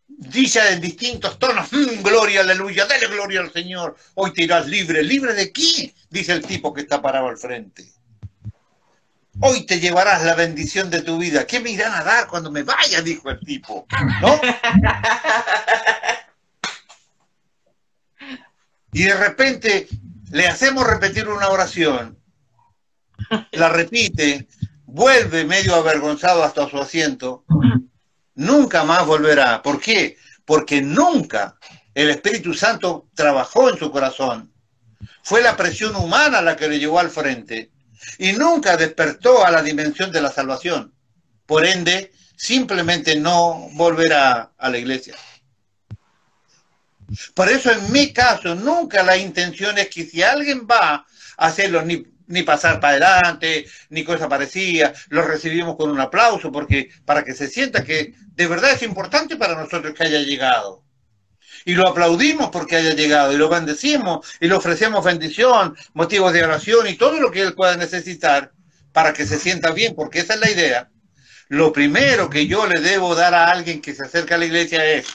Dice en distintos tonos, gloria, aleluya, dale gloria al Señor, hoy te irás libre. ¿Libre de qué? Dice el tipo que está parado al frente. Hoy te llevarás la bendición de tu vida. ¿Qué me irán a dar cuando me vaya? Dijo el tipo, ¿no? Y de repente le hacemos repetir una oración, la repite, vuelve medio avergonzado hasta su asiento, nunca más volverá. ¿Por qué? Porque nunca el Espíritu Santo trabajó en su corazón. Fue la presión humana la que le llevó al frente y nunca despertó a la dimensión de la salvación. Por ende, simplemente no volverá a la iglesia. Por eso en mi caso, nunca la intención es que si alguien va a hacerlo ni pasar para adelante, ni cosa parecida, lo recibimos con un aplauso, porque para que se sienta que de verdad es importante para nosotros que haya llegado. Y lo aplaudimos porque haya llegado, y lo bendecimos, y le ofrecemos bendición, motivos de oración, y todo lo que él pueda necesitar para que se sienta bien, porque esa es la idea. Lo primero que yo le debo dar a alguien que se acerca a la iglesia es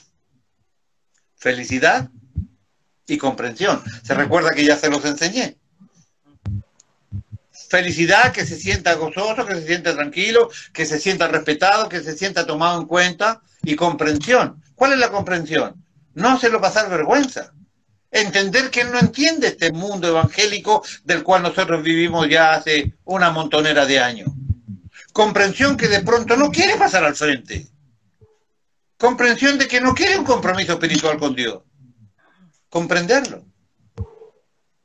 felicidad y comprensión. Se recuerda que ya se los enseñé. Felicidad, que se sienta gozoso, que se sienta tranquilo, que se sienta respetado, que se sienta tomado en cuenta, y comprensión. ¿Cuál es la comprensión? No hacerlo pasar vergüenza. Entender que él no entiende este mundo evangélico del cual nosotros vivimos ya hace una montonera de años. comprensión que de pronto no quiere pasar al frente, comprensión de que no quiere un compromiso espiritual con Dios, comprenderlo.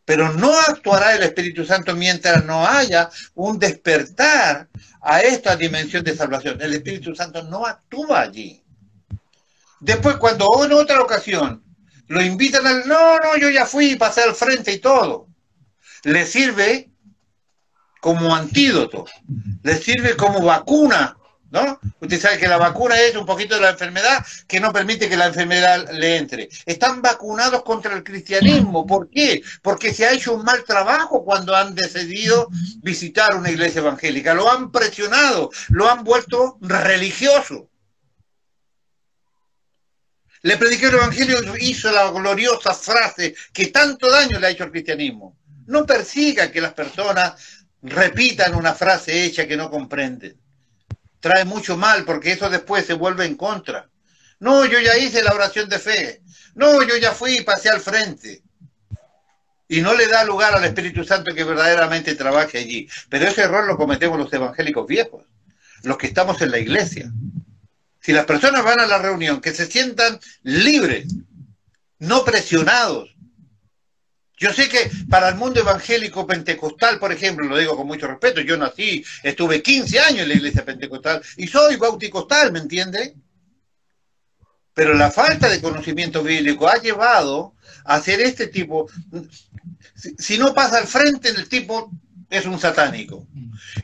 Pero no actuará el Espíritu Santo mientras no haya un despertar a esta dimensión de salvación. El Espíritu Santo no actúa allí. Después, cuando en otra ocasión lo invitan al... No, yo ya fui y pasé al frente y todo. Le sirve como antídoto, le sirve como vacuna, ¿no? Usted sabe que la vacuna es un poquito de la enfermedad que no permite que la enfermedad le entre. Están vacunados contra el cristianismo. ¿Por qué? Porque se ha hecho un mal trabajo cuando han decidido visitar una iglesia evangélica. Lo han presionado, lo han vuelto religioso. Le prediqué el evangelio y hizo la gloriosa frase que tanto daño le ha hecho al cristianismo. No persiga que las personas repitan una frase hecha que no comprenden. Trae mucho mal porque eso después se vuelve en contra. No, yo ya hice la oración de fe. No, yo ya fui y pasé al frente. Y no le da lugar al Espíritu Santo que verdaderamente trabaje allí. Pero ese error lo cometemos los evangélicos viejos, los que estamos en la iglesia. Si las personas van a la reunión, que se sientan libres, no presionados. Yo sé que para el mundo evangélico pentecostal, por ejemplo, lo digo con mucho respeto, yo nací, estuve 15 años en la iglesia pentecostal y soy bauticostal, ¿me entiende? Pero la falta de conocimiento bíblico ha llevado a hacer este tipo. Si no pasa al frente, el tipo es un satánico.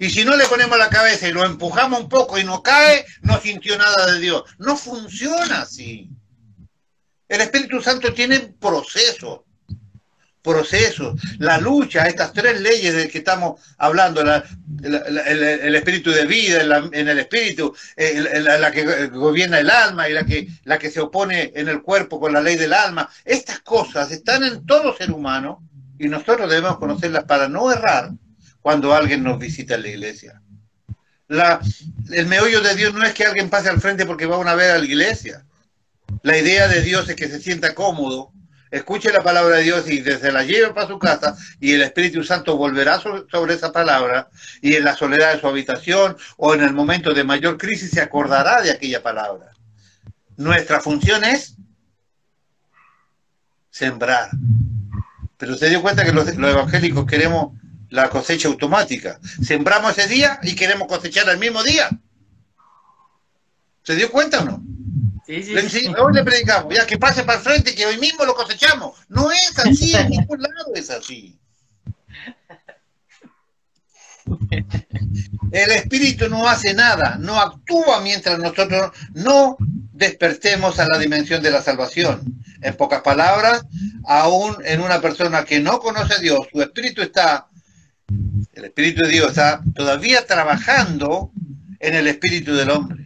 Y si no le ponemos la cabeza y lo empujamos un poco y no cae, no sintió nada de Dios. No funciona así. El Espíritu Santo tiene procesos. La lucha, estas tres leyes de que estamos hablando, el espíritu de vida, en el espíritu, la que gobierna el alma y la que se opone en el cuerpo con la ley del alma, estas cosas están en todo ser humano y nosotros debemos conocerlas para no errar cuando alguien nos visita en la iglesia. El meollo de Dios no es que alguien pase al frente porque va una vez a la iglesia. La idea de Dios es que se sienta cómodo, escuche la palabra de Dios y se la lleve para su casa y el Espíritu Santo volverá sobre esa palabra y en la soledad de su habitación o en el momento de mayor crisis se acordará de aquella palabra. Nuestra función es sembrar. Pero se dio cuenta que los evangélicos queremos la cosecha automática. Sembramos ese día y queremos cosechar el mismo día. ¿Se dio cuenta o no? Sí. Hoy le predicamos, ya que pase para el frente, que hoy mismo lo cosechamos. No es así, en ningún lado es así. El Espíritu no hace nada, no actúa mientras nosotros no despertemos a la dimensión de la salvación. En pocas palabras, aún en una persona que no conoce a Dios, su espíritu el Espíritu de Dios está todavía trabajando en el espíritu del hombre.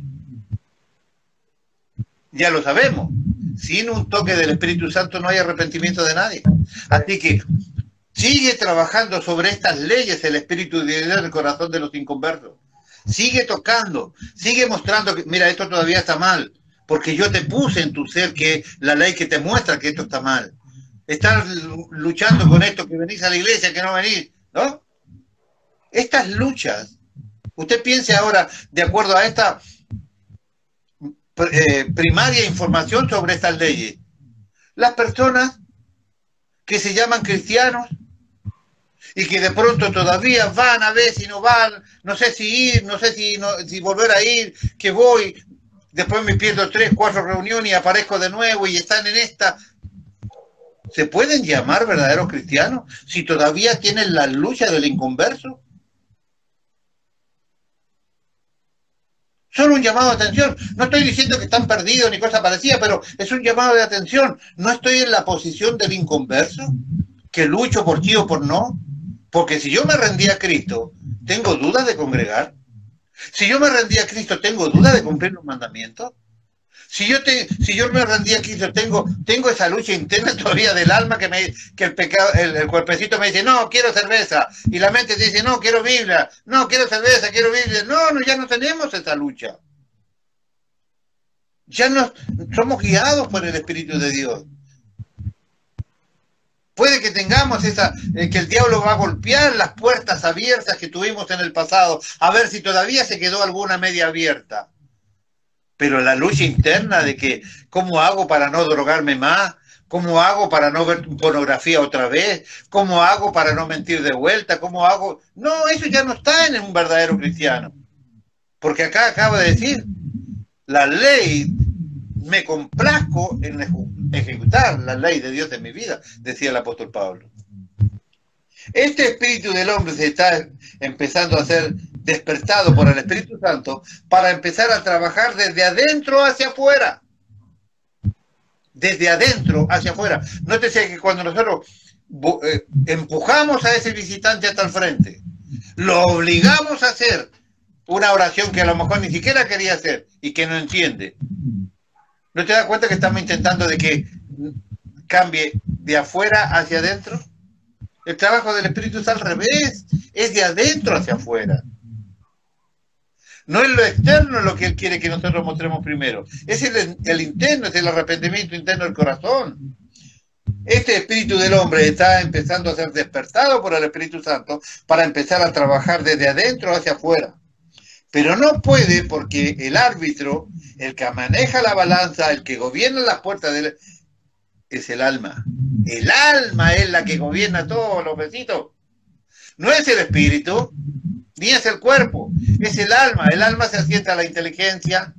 Ya lo sabemos, sin un toque del Espíritu Santo no hay arrepentimiento de nadie. Así que sigue trabajando sobre estas leyes el Espíritu de Dios en el corazón de los inconversos. Sigue tocando, sigue mostrando que, mira, esto todavía está mal, porque yo te puse en tu ser que la ley que te muestra que esto está mal. Estás luchando con esto, que venís a la iglesia, que no venís, ¿no? Estas luchas, usted piense ahora, de acuerdo a esta primaria información sobre estas leyes, las personas que se llaman cristianos y que de pronto todavía van a ver si no van, no sé si ir, no sé si volver a ir, que voy, después me pierdo 3, 4 reuniones y aparezco de nuevo y están en esta. ¿Se pueden llamar verdaderos cristianos si todavía tienen la lucha del inconverso? Solo un llamado de atención. No estoy diciendo que están perdidos ni cosa parecida, pero es un llamado de atención. No estoy en la posición del inconverso, que lucho por sí o por no. Porque si yo me rendí a Cristo, ¿tengo dudas de congregar? Si yo me rendí a Cristo, ¿tengo dudas de cumplir los mandamientos? Si yo me rendí a Cristo, tengo esa lucha interna todavía del alma que el pecado, el cuerpecito me dice, no, quiero cerveza. Y la mente te dice, no, quiero Biblia. No, quiero cerveza, quiero Biblia. No, ya no tenemos esa lucha. Ya no somos guiados por el Espíritu de Dios. Puede que tengamos que el diablo va a golpear las puertas abiertas que tuvimos en el pasado, a ver si todavía se quedó alguna media abierta. Pero la lucha interna de que, ¿cómo hago para no drogarme más? ¿Cómo hago para no ver pornografía otra vez? ¿Cómo hago para no mentir de vuelta? ¿Cómo hago? No, eso ya no está en un verdadero cristiano. Porque acá acaba de decir, la ley, me complazco en ejecutar la ley de Dios en mi vida, decía el apóstol Pablo. Este espíritu del hombre se está empezando a ser despertado por el Espíritu Santo para empezar a trabajar desde adentro hacia afuera. Desde adentro hacia afuera. Nótese que cuando nosotros empujamos a ese visitante hasta el frente, lo obligamos a hacer una oración que a lo mejor ni siquiera quería hacer y que no entiende. ¿No te das cuenta que estamos intentando de que cambie de afuera hacia adentro? El trabajo del Espíritu es al revés, es de adentro hacia afuera. No es lo externo lo que Él quiere que nosotros mostremos primero, es el interno, es el arrepentimiento interno del corazón. Este espíritu del hombre está empezando a ser despertado por el Espíritu Santo para empezar a trabajar desde adentro hacia afuera. Pero no puede porque el árbitro, el que maneja la balanza, el que gobierna las puertas es el alma. El alma es la que gobierna todos los besitos. No es el espíritu, ni es el cuerpo, es el alma. El alma se asienta a la inteligencia,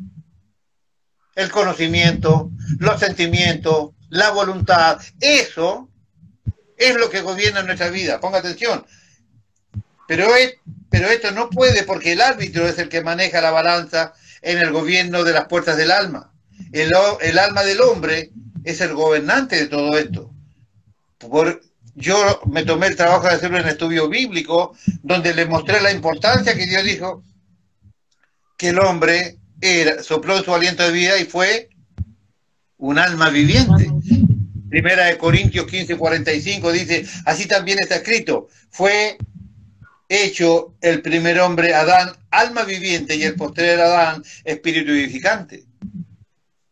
el conocimiento, los sentimientos, la voluntad. Eso es lo que gobierna nuestra vida. Ponga atención. Pero esto no puede porque el árbitro es el que maneja la balanza en el gobierno de las puertas del alma. El alma del hombre es el gobernante de todo esto. Yo me tomé el trabajo de hacerlo en estudio bíblico, donde le mostré la importancia que Dios dijo que el hombre sopló su aliento de vida y fue un alma viviente. Primera de Corintios 15:45 dice, así también está escrito, fue hecho el primer hombre, Adán, alma viviente, y el postrer Adán, espíritu vivificante.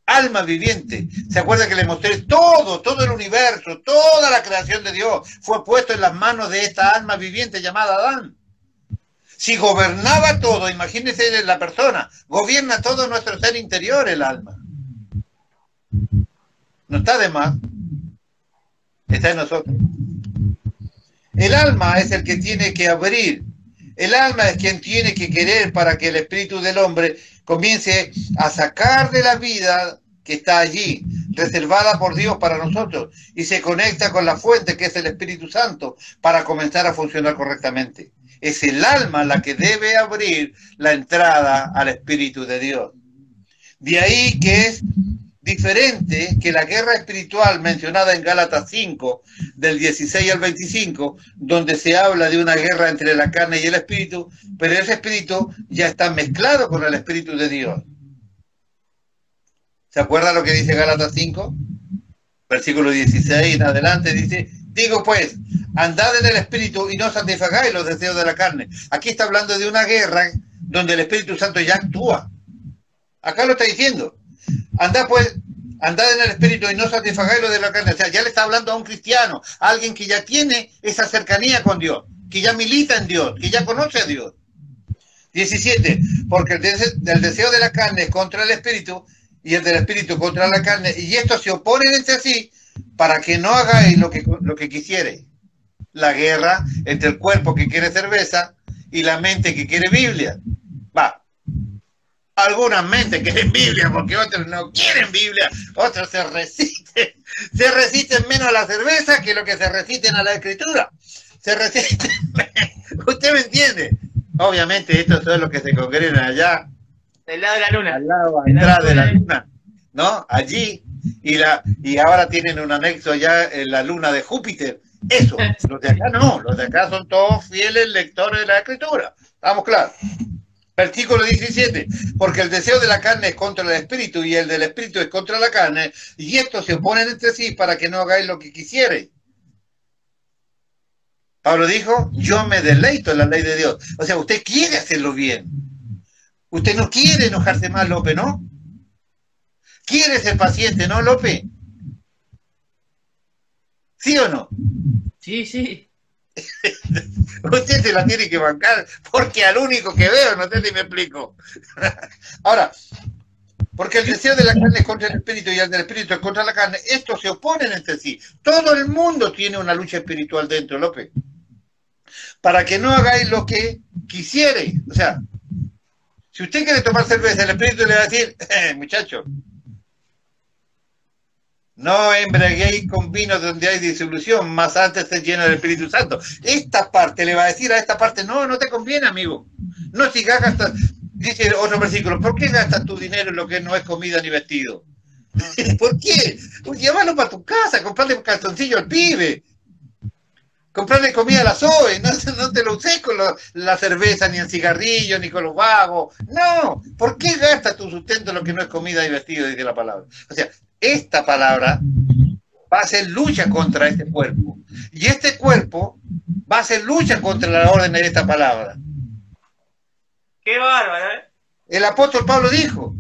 Alma viviente. ¿Se acuerda que le mostré todo el universo, toda la creación de Dios fue puesto en las manos de esta alma viviente llamada Adán? Si gobernaba todo, imagínese la persona, gobierna todo nuestro ser interior, el alma. No está de más, está en nosotros. El alma es el que tiene que abrir. El alma es quien tiene que querer para que el espíritu del hombre comience a sacar de la vida que está allí, reservada por Dios para nosotros, y se conecta con la fuente que es el Espíritu Santo para comenzar a funcionar correctamente. Es el alma la que debe abrir la entrada al Espíritu de Dios. De ahí que es diferente que la guerra espiritual mencionada en Gálatas 5, del 16 al 25, donde se habla de una guerra entre la carne y el espíritu, pero ese espíritu ya está mezclado con el Espíritu de Dios. ¿Se acuerda lo que dice Gálatas 5? Versículo 16 en adelante dice, digo pues, andad en el espíritu y no satisfagáis los deseos de la carne. Aquí está hablando de una guerra donde el Espíritu Santo ya actúa. Acá lo está diciendo. Andad en el espíritu y no satisfagáis lo de la carne. O sea, ya le está hablando a un cristiano, a alguien que ya tiene esa cercanía con Dios, que ya milita en Dios, que ya conoce a Dios. 17. Porque el deseo de la carne es contra el espíritu y el del espíritu contra la carne, y estos se oponen entre sí para que no hagáis lo que quisierais. La guerra entre el cuerpo que quiere cerveza y la mente que quiere Biblia. Va. Algunas mentes quieren Biblia porque otros no quieren Biblia, otros se resisten menos a la cerveza que lo que se resisten a la escritura. Se resisten. ¿Usted me entiende? Obviamente estos son los que se congregan allá. Del lado de la luna. Al lado, atrás de la luna, ¿no? Allí. Y ahora tienen un anexo allá en la luna de Júpiter. Eso. Los de acá no. Los de acá son todos fieles lectores de la escritura. ¿Estamos claros? Versículo 17, porque el deseo de la carne es contra el espíritu y el del espíritu es contra la carne, y estos se oponen entre sí para que no hagáis lo que quisierais. Pablo dijo, yo me deleito en la ley de Dios. O sea, usted quiere hacerlo bien. Usted no quiere enojarse más, López, ¿no? Quiere ser paciente, ¿no, López? ¿Sí o no? Sí, sí. Usted se la tiene que bancar porque al único que veo, no sé si me explico. Ahora, porque el deseo de la carne es contra el espíritu y el del espíritu es contra la carne, estos se oponen entre sí. Todo el mundo tiene una lucha espiritual dentro, López. Para que no hagáis lo que quisiere. O sea, si usted quiere tomar cerveza, el espíritu le va a decir, muchacho, no embriaguéis con vino donde hay disolución, más antes estés lleno del Espíritu Santo. Esta parte le va a decir a esta parte, no, no te conviene, amigo. No sigas gastando. Dice otro versículo, ¿por qué gastas tu dinero en lo que no es comida ni vestido? ¿Por qué? Pues llévalo para tu casa, comprarle un calzoncillo al pibe. Comprarle comida a la Zoe, no te lo uses con la cerveza, ni el cigarrillo, ni con los vagos. No, ¿por qué gastas tu sustento en lo que no es comida y vestido? Dice la palabra. O sea, esta palabra va a hacer lucha contra este cuerpo. Y este cuerpo va a hacer lucha contra la orden de esta palabra. Qué bárbaro, ¿eh? El apóstol Pablo dijo,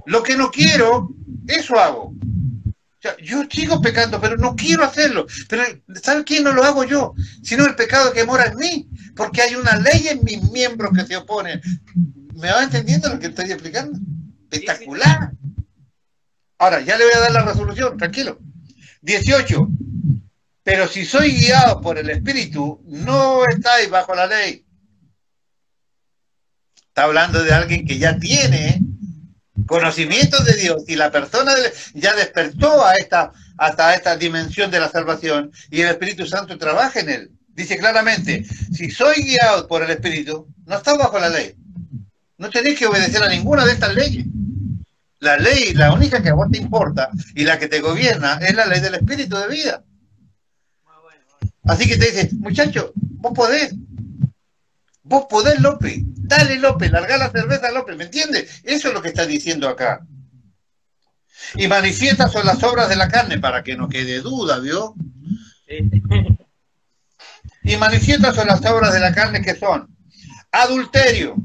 lo que no quiero, eso hago. O sea, yo sigo pecando, pero no quiero hacerlo. Pero ¿sabe quién? No lo hago yo, sino el pecado que mora en mí. Porque hay una ley en mis miembros que se oponen. ¿Me va entendiendo lo que estoy explicando? Espectacular. Ahora, ya le voy a dar la resolución, tranquilo. 18. Pero si soy guiado por el Espíritu, no estáis bajo la ley. Está hablando de alguien que ya tiene conocimiento de Dios y la persona ya despertó hasta esta dimensión de la salvación y el Espíritu Santo trabaja en él. Dice claramente, si soy guiado por el Espíritu, no está bajo la ley. No tenéis que obedecer a ninguna de estas leyes. La ley, la única que a vos te importa y la que te gobierna es la ley del Espíritu de vida. Así que te dice, muchacho, vos podés, López, dale López, larga la cerveza López, ¿me entiendes? Eso es lo que está diciendo acá. Y manifiestas son las obras de la carne, para que no quede duda, ¿vio? Y manifiestas son las obras de la carne que son adulterio,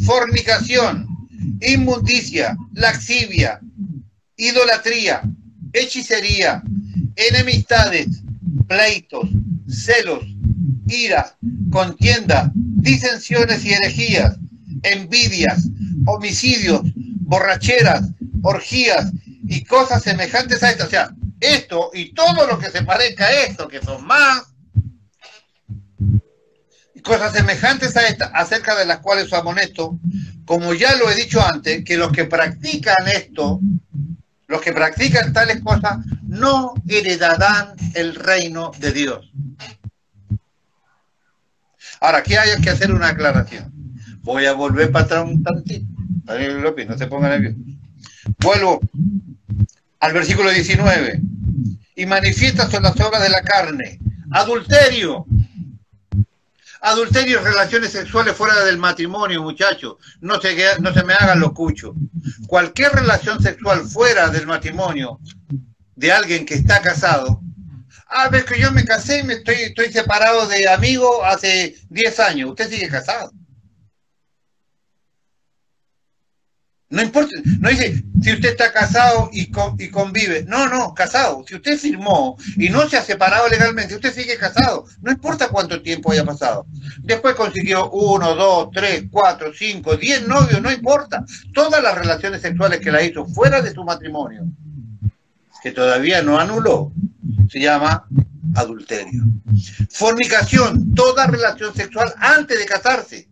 fornicación, inmundicia, laxivia, idolatría, hechicería, enemistades, pleitos, celos, ira, contienda, disensiones y herejías, envidias, homicidios, borracheras, orgías y cosas semejantes a esto. O sea, esto y todo lo que se parezca a esto, que son más, cosas semejantes a esta, acerca de las cuales os amonesto, como ya lo he dicho antes, que los que practican esto, los que practican tales cosas, no heredarán el reino de Dios. Ahora, aquí hay que hacer una aclaración. Voy a volver para atrás un tantito. López, no se ponga nervioso. Vuelvo al versículo 19. Y manifiestas son las obras de la carne. Adulterio. Adulterio, relaciones sexuales fuera del matrimonio, muchachos. No se me hagan los cuchos. Cualquier relación sexual fuera del matrimonio de alguien que está casado. Ves que yo me casé y estoy separado de amigo hace 10 años. Usted sigue casado. No importa, no dice si usted está casado y convive. No, casado. Si usted firmó y no se ha separado legalmente, usted sigue casado. No importa cuánto tiempo haya pasado. Después consiguió 1, 2, 3, 4, 5, 10 novios, no importa. Todas las relaciones sexuales que la hizo fuera de su matrimonio, que todavía no anuló, se llama adulterio. Fornicación, toda relación sexual antes de casarse.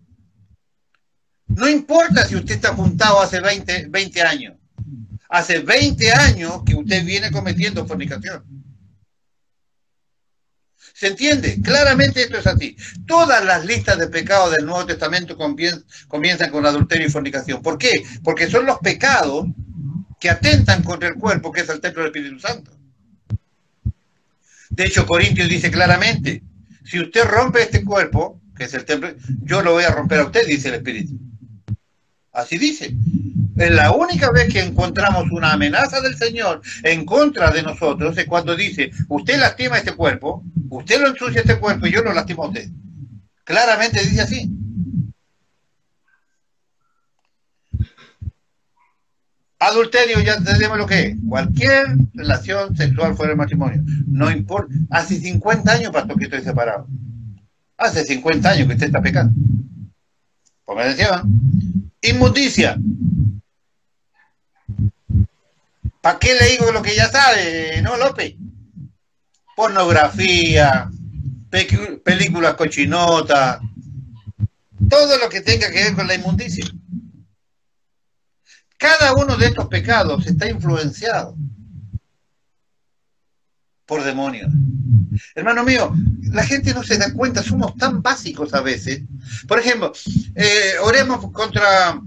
No importa si usted está juntado hace 20 años. Hace 20 años que usted viene cometiendo fornicación. ¿Se entiende? Claramente esto es así. Todas las listas de pecados del Nuevo Testamento comienzan con adulterio y fornicación. ¿Por qué? Porque son los pecados que atentan contra el cuerpo, que es el templo del Espíritu Santo. De hecho, Corintios dice claramente, si usted rompe este cuerpo, que es el templo, yo lo voy a romper a usted, dice el Espíritu. Así dice. Es la única vez que encontramos una amenaza del Señor en contra de nosotros, es cuando dice, usted lastima este cuerpo, usted lo ensucia este cuerpo y yo lo lastimo a usted. Claramente dice así. Adulterio, ya entendemos lo que es. Cualquier relación sexual fuera del matrimonio. No importa. Hace 50 años, pastor, que estoy separado. Hace 50 años que usted está pecando. Ponga atención. Inmundicia. ¿Para qué le digo lo que ya sabe, no, López? Pornografía, películas cochinotas, todo lo que tenga que ver con la inmundicia. Cada uno de estos pecados está influenciado por demonios. Hermano mío, la gente no se da cuenta, somos tan básicos a veces. Por ejemplo, oremos contra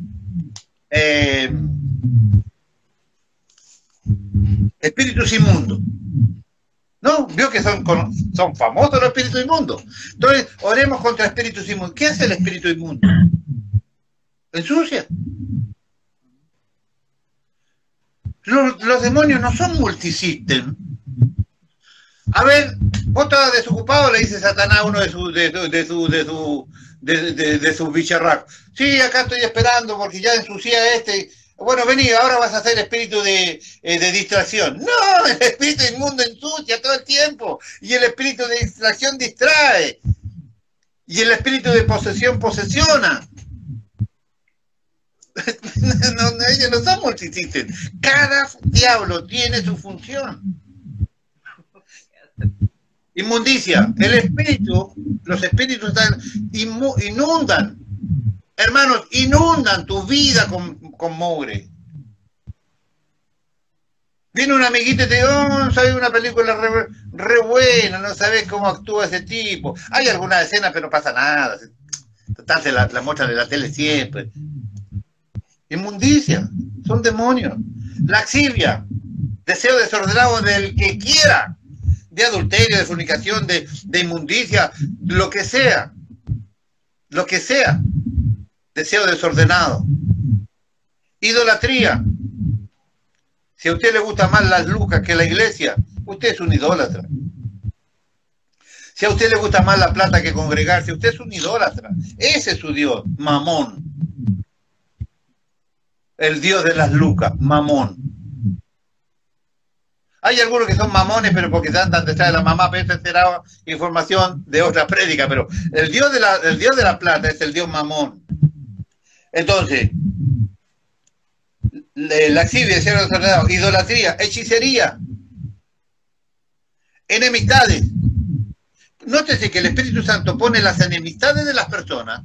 espíritus inmundos. ¿No? Vio que son famosos los espíritus inmundos. Entonces, oremos contra espíritus inmundos. ¿Qué hace el espíritu inmundo? Ensucia. Los demonios no son multisystem. A ver, vos estás desocupado, le dice Satanás a uno de sus bicharracos. Sí, acá estoy esperando porque ya ensucié a este. Bueno, vení, ahora vas a hacer espíritu de distracción. No, el espíritu inmundo ensucia todo el tiempo. Y el espíritu de distracción distrae. Y el espíritu de posesión posesiona. Ellos no son multisystem. Cada diablo tiene su función. Inmundicia. El espíritu, los espíritus inundan. Hermanos, inundan tu vida con mugre. Viene un amiguito y te dice, oh, sabes una película re buena, no sabes cómo actúa ese tipo. Hay alguna escena, pero no pasa nada. Total, se la muestran en la tele siempre. Inmundicia, son demonios. Laxivia, deseo desordenado del que quiera, de adulterio, de fornicación, de inmundicia, lo que sea. Lo que sea. Deseo desordenado. Idolatría. Si a usted le gusta más las lucas que la iglesia, usted es un idólatra. Si a usted le gusta más la plata que congregarse, usted es un idólatra. Ese es su Dios, Mamón. El Dios de las lucas, Mamón. Hay algunos que son mamones, pero porque se andan detrás de la mamá, pero esta será información de otra prédica, pero el Dios de la plata es el Dios Mamón. Entonces, laxivia, idolatría, hechicería, enemistades. Nótese que el Espíritu Santo pone las enemistades de las personas.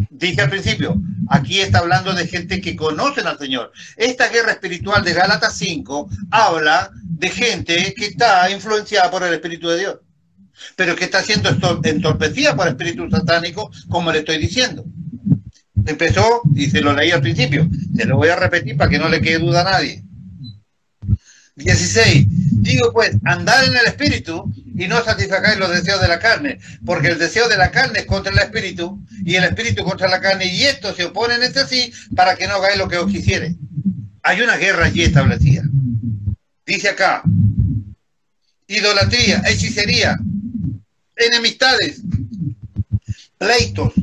Dije al principio, aquí está hablando de gente que conocen al Señor. Esta guerra espiritual de Gálatas 5 habla de gente que está influenciada por el Espíritu de Dios, pero que está siendo entorpecida por el espíritu satánico, como le estoy diciendo. Empezó, y se lo leí al principio, se lo voy a repetir para que no le quede duda a nadie. 16. Digo pues, andar en el espíritu y no satisfagáis los deseos de la carne, porque el deseo de la carne es contra el espíritu y el espíritu contra la carne, y estos se oponen entre sí para que no hagáis lo que os quisiere. Hay una guerra allí establecida. Dice acá, idolatría, hechicería, enemistades, pleitos,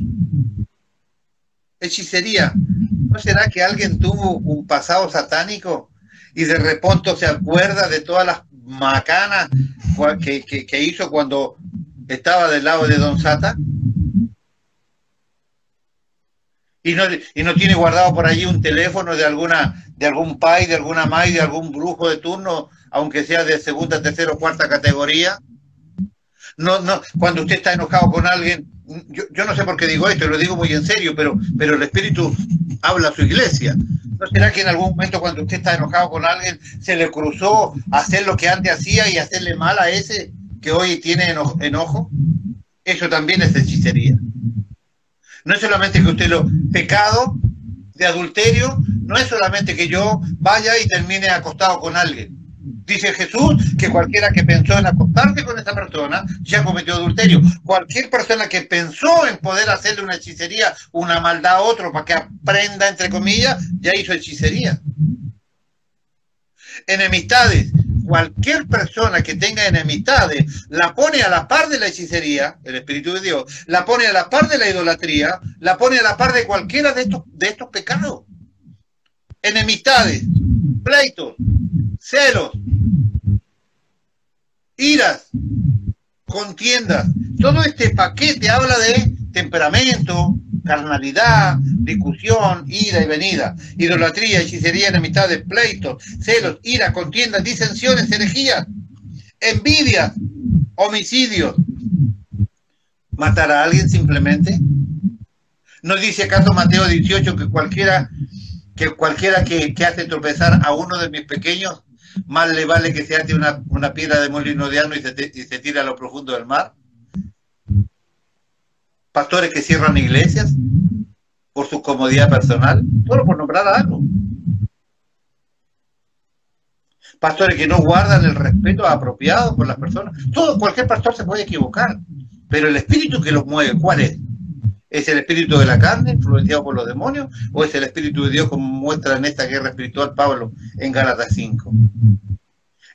hechicería. ¿No será que alguien tuvo un pasado satánico y de repente se acuerda de todas las macanas que hizo cuando estaba del lado de Don Sata? Y no tiene guardado por allí un teléfono de algún pai, de alguna mai, de algún brujo de turno, aunque sea de segunda, tercera o cuarta categoría. No, cuando usted está enojado con alguien, yo no sé por qué digo esto, lo digo muy en serio, pero el Espíritu habla a su iglesia. ¿No será que en algún momento cuando usted está enojado con alguien se le cruzó hacer lo que antes hacía y hacerle mal a ese que hoy tiene enojo? Eso también es hechicería. No es solamente que usted pecado de adulterio, no es solamente que yo vaya y termine acostado con alguien. Dice Jesús que cualquiera que pensó en acostarse con esa persona ya cometió adulterio. Cualquier persona que pensó en poder hacerle una hechicería, una maldad a otro para que aprenda, entre comillas, ya hizo hechicería. Enemistades. Cualquier persona que tenga enemistades la pone a la par de la hechicería, el Espíritu de Dios, la pone a la par de la idolatría, la pone a la par de cualquiera de estos pecados. enemistades, pleitos, celos, iras, contiendas. Todo este paquete habla de temperamento, carnalidad, discusión, ida y venida, idolatría, hechicería, enemistades, pleitos, celos, ira, contiendas, disensiones, herejías, envidias, homicidios. ¿Matar a alguien simplemente? ¿No dice acaso Mateo 18 que cualquiera que hace tropezar a uno de mis pequeños, más le vale que se ate una piedra de molino de asno y se tire a lo profundo del mar? Pastores que cierran iglesias por su comodidad personal, solo por nombrar algo. Pastores que no guardan el respeto apropiado por las personas. Cualquier pastor se puede equivocar, pero el espíritu que los mueve, ¿cuál es? ¿Es el espíritu de la carne, influenciado por los demonios? ¿O es el espíritu de Dios, como muestra en esta guerra espiritual Pablo en Gálatas 5?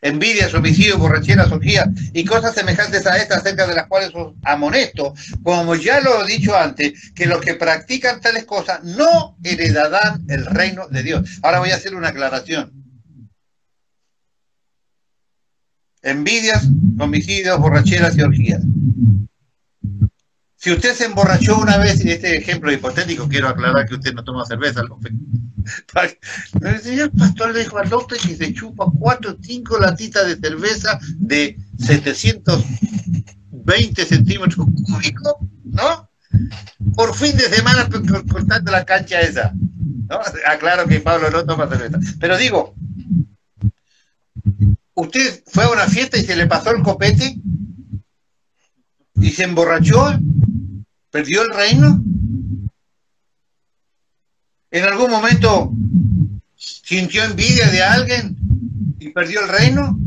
Envidias, homicidios, borracheras, orgías y cosas semejantes a estas, acerca de las cuales os amonesto, como ya lo he dicho antes, que los que practican tales cosas no heredarán el reino de Dios. Ahora voy a hacer una aclaración. Envidias, homicidios, borracheras y orgías. Si usted se emborrachó una vez, y este ejemplo hipotético, quiero aclarar que usted no toma cerveza, López. El señor pastor le dijo a López que se chupa 4 o 5 latitas de cerveza de 720 centímetros cúbicos, ¿no? Por fin de semana cortando la cancha esa, ¿no? Aclaro que Pablo no toma cerveza. Pero digo, usted fue a una fiesta y se le pasó el copete y se emborrachó, perdió el reino. ¿En algún momento sintió envidia de alguien y perdió el reino?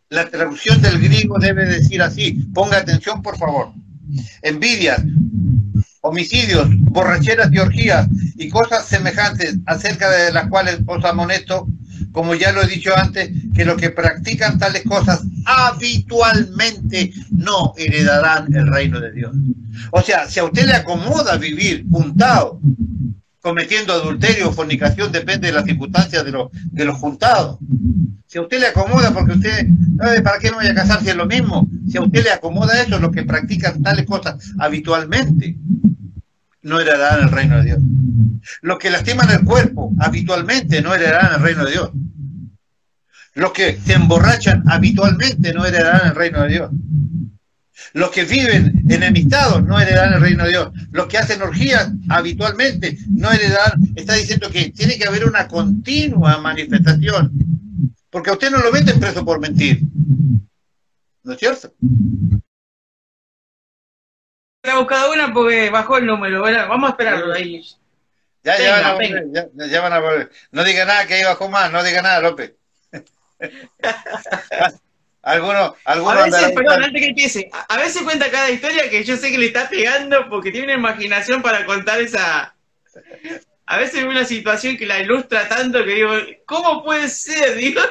La traducción del griego debe decir así. Ponga atención, por favor. Envidias, homicidios, borracheras y orgías y cosas semejantes, acerca de las cuales os amonesto, como ya lo he dicho antes, que los que practican tales cosas habitualmente no heredarán el reino de Dios. O sea, si a usted le acomoda vivir juntado, cometiendo adulterio o fornicación, depende de las circunstancias de los juntados. Si a usted le acomoda, porque usted, ¿para qué no voy a casar si es lo mismo? Si a usted le acomoda eso, los que practican tales cosas habitualmente no heredarán el reino de Dios. Los que lastiman el cuerpo habitualmente no heredarán el reino de Dios. Los que se emborrachan habitualmente no heredarán el reino de Dios. Los que viven enemistados no heredarán el reino de Dios. Los que hacen orgías habitualmente no heredarán. Está diciendo que tiene que haber una continua manifestación. Porque a usted no lo meten preso por mentir. ¿No es cierto? La buscado una porque bajó el número. Bueno, vamos a esperarlo ahí. Ya van a volver. No diga nada que ahí bajó más. No diga nada, López. Algunos a veces, perdón, antes que empiece, a veces cuenta cada historia que yo sé que le está pegando porque tiene una imaginación para contar esa. A veces hay una situación que la ilustra tanto que digo, ¿cómo puede ser? Digo.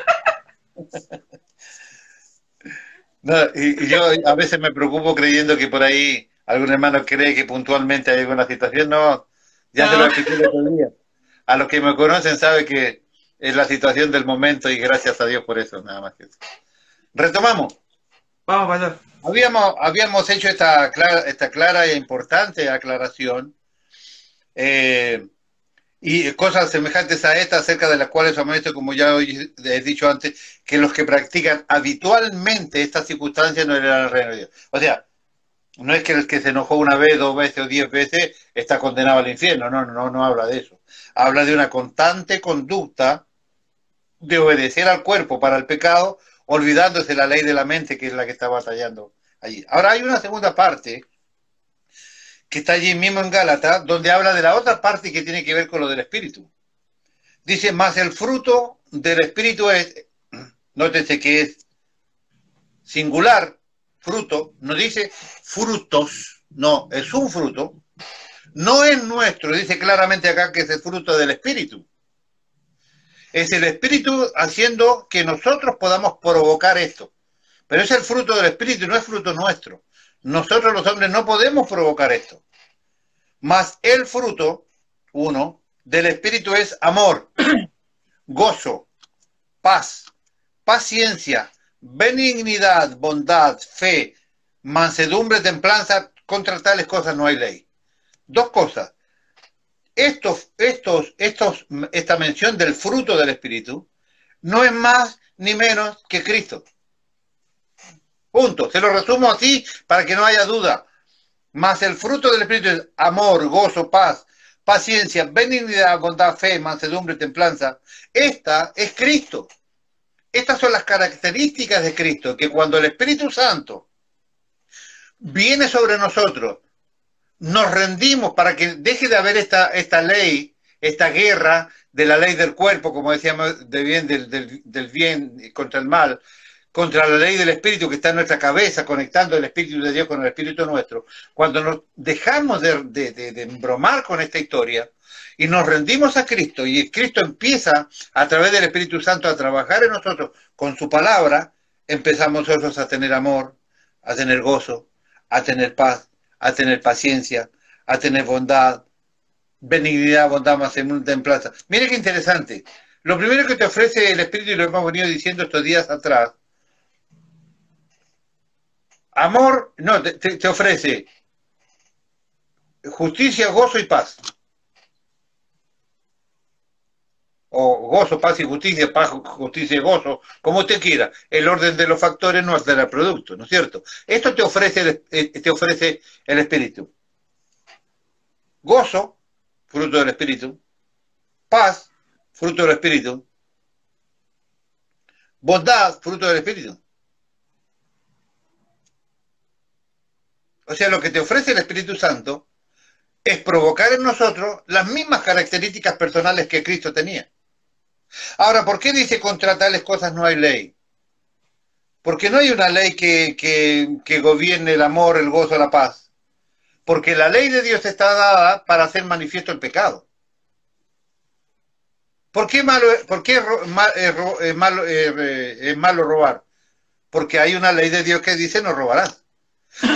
No, y yo a veces me preocupo creyendo que por ahí algún hermano cree que puntualmente hay alguna situación. No, ya te lo expliqué el otro día. A los que me conocen saben que es la situación del momento y gracias a Dios por eso, nada más que eso. Retomamos. Vamos, pastor. Habíamos hecho esta clara e importante aclaración y cosas semejantes a esta, acerca de las cuales amonesto, como ya he dicho antes, que los que practican habitualmente estas circunstancias no heredarán el reino de Dios. O sea, no es que el que se enojó una vez, 2 veces o 10 veces está condenado al infierno. No habla de eso. Habla de una constante conducta de obedecer al cuerpo para el pecado, olvidándose la ley de la mente, que es la que está batallando allí. Ahora hay una segunda parte que está allí mismo en Gálatas, donde habla de la otra parte que tiene que ver con lo del espíritu. Dice, más el fruto del espíritu es, nótese que es singular, fruto, no dice frutos, no, es un fruto, no es nuestro, dice claramente acá que es el fruto del espíritu. Es el espíritu haciendo que nosotros podamos provocar esto. Pero es el fruto del espíritu, no es fruto nuestro. Nosotros los hombres no podemos provocar esto. Mas el fruto, uno, del espíritu es amor, gozo, paz, paciencia, benignidad, bondad, fe, mansedumbre, templanza. Contra tales cosas no hay ley. Dos cosas. Esta mención del fruto del Espíritu no es más ni menos que Cristo. Punto. Se lo resumo así para que no haya duda. Mas el fruto del Espíritu es amor, gozo, paz, paciencia, benignidad, bondad, fe, mansedumbre, templanza. Esta es Cristo. Estas son las características de Cristo, que cuando el Espíritu Santo viene sobre nosotros, nos rendimos para que deje de haber esta ley, esta guerra de la ley del cuerpo, como decíamos, del bien contra el mal, contra la ley del Espíritu que está en nuestra cabeza, conectando el Espíritu de Dios con el Espíritu nuestro. Cuando nos dejamos de embromar con esta historia y nos rendimos a Cristo, y Cristo empieza a través del Espíritu Santo a trabajar en nosotros con su palabra, empezamos nosotros a tener amor, a tener gozo, a tener paz, a tener paciencia, a tener bondad, benignidad, bondad, mansedumbre, templanza. Mire qué interesante. Lo primero que te ofrece el Espíritu, y lo hemos venido diciendo estos días atrás, amor, no, te ofrece justicia, gozo y paz. O gozo, paz y justicia, paz, justicia y gozo, como usted quiera. El orden de los factores no altera el producto, ¿no es cierto? Esto te ofrece el Espíritu. Gozo, fruto del Espíritu. Paz, fruto del Espíritu. Bondad, fruto del Espíritu. O sea, lo que te ofrece el Espíritu Santo es provocar en nosotros las mismas características personales que Cristo tenía. Ahora, ¿por qué dice contra tales cosas no hay ley? Porque no hay una ley que gobierne el amor, el gozo, la paz. Porque la ley de Dios está dada para hacer manifiesto el pecado. ¿Por qué es malo robar? Porque hay una ley de Dios que dice no robarás.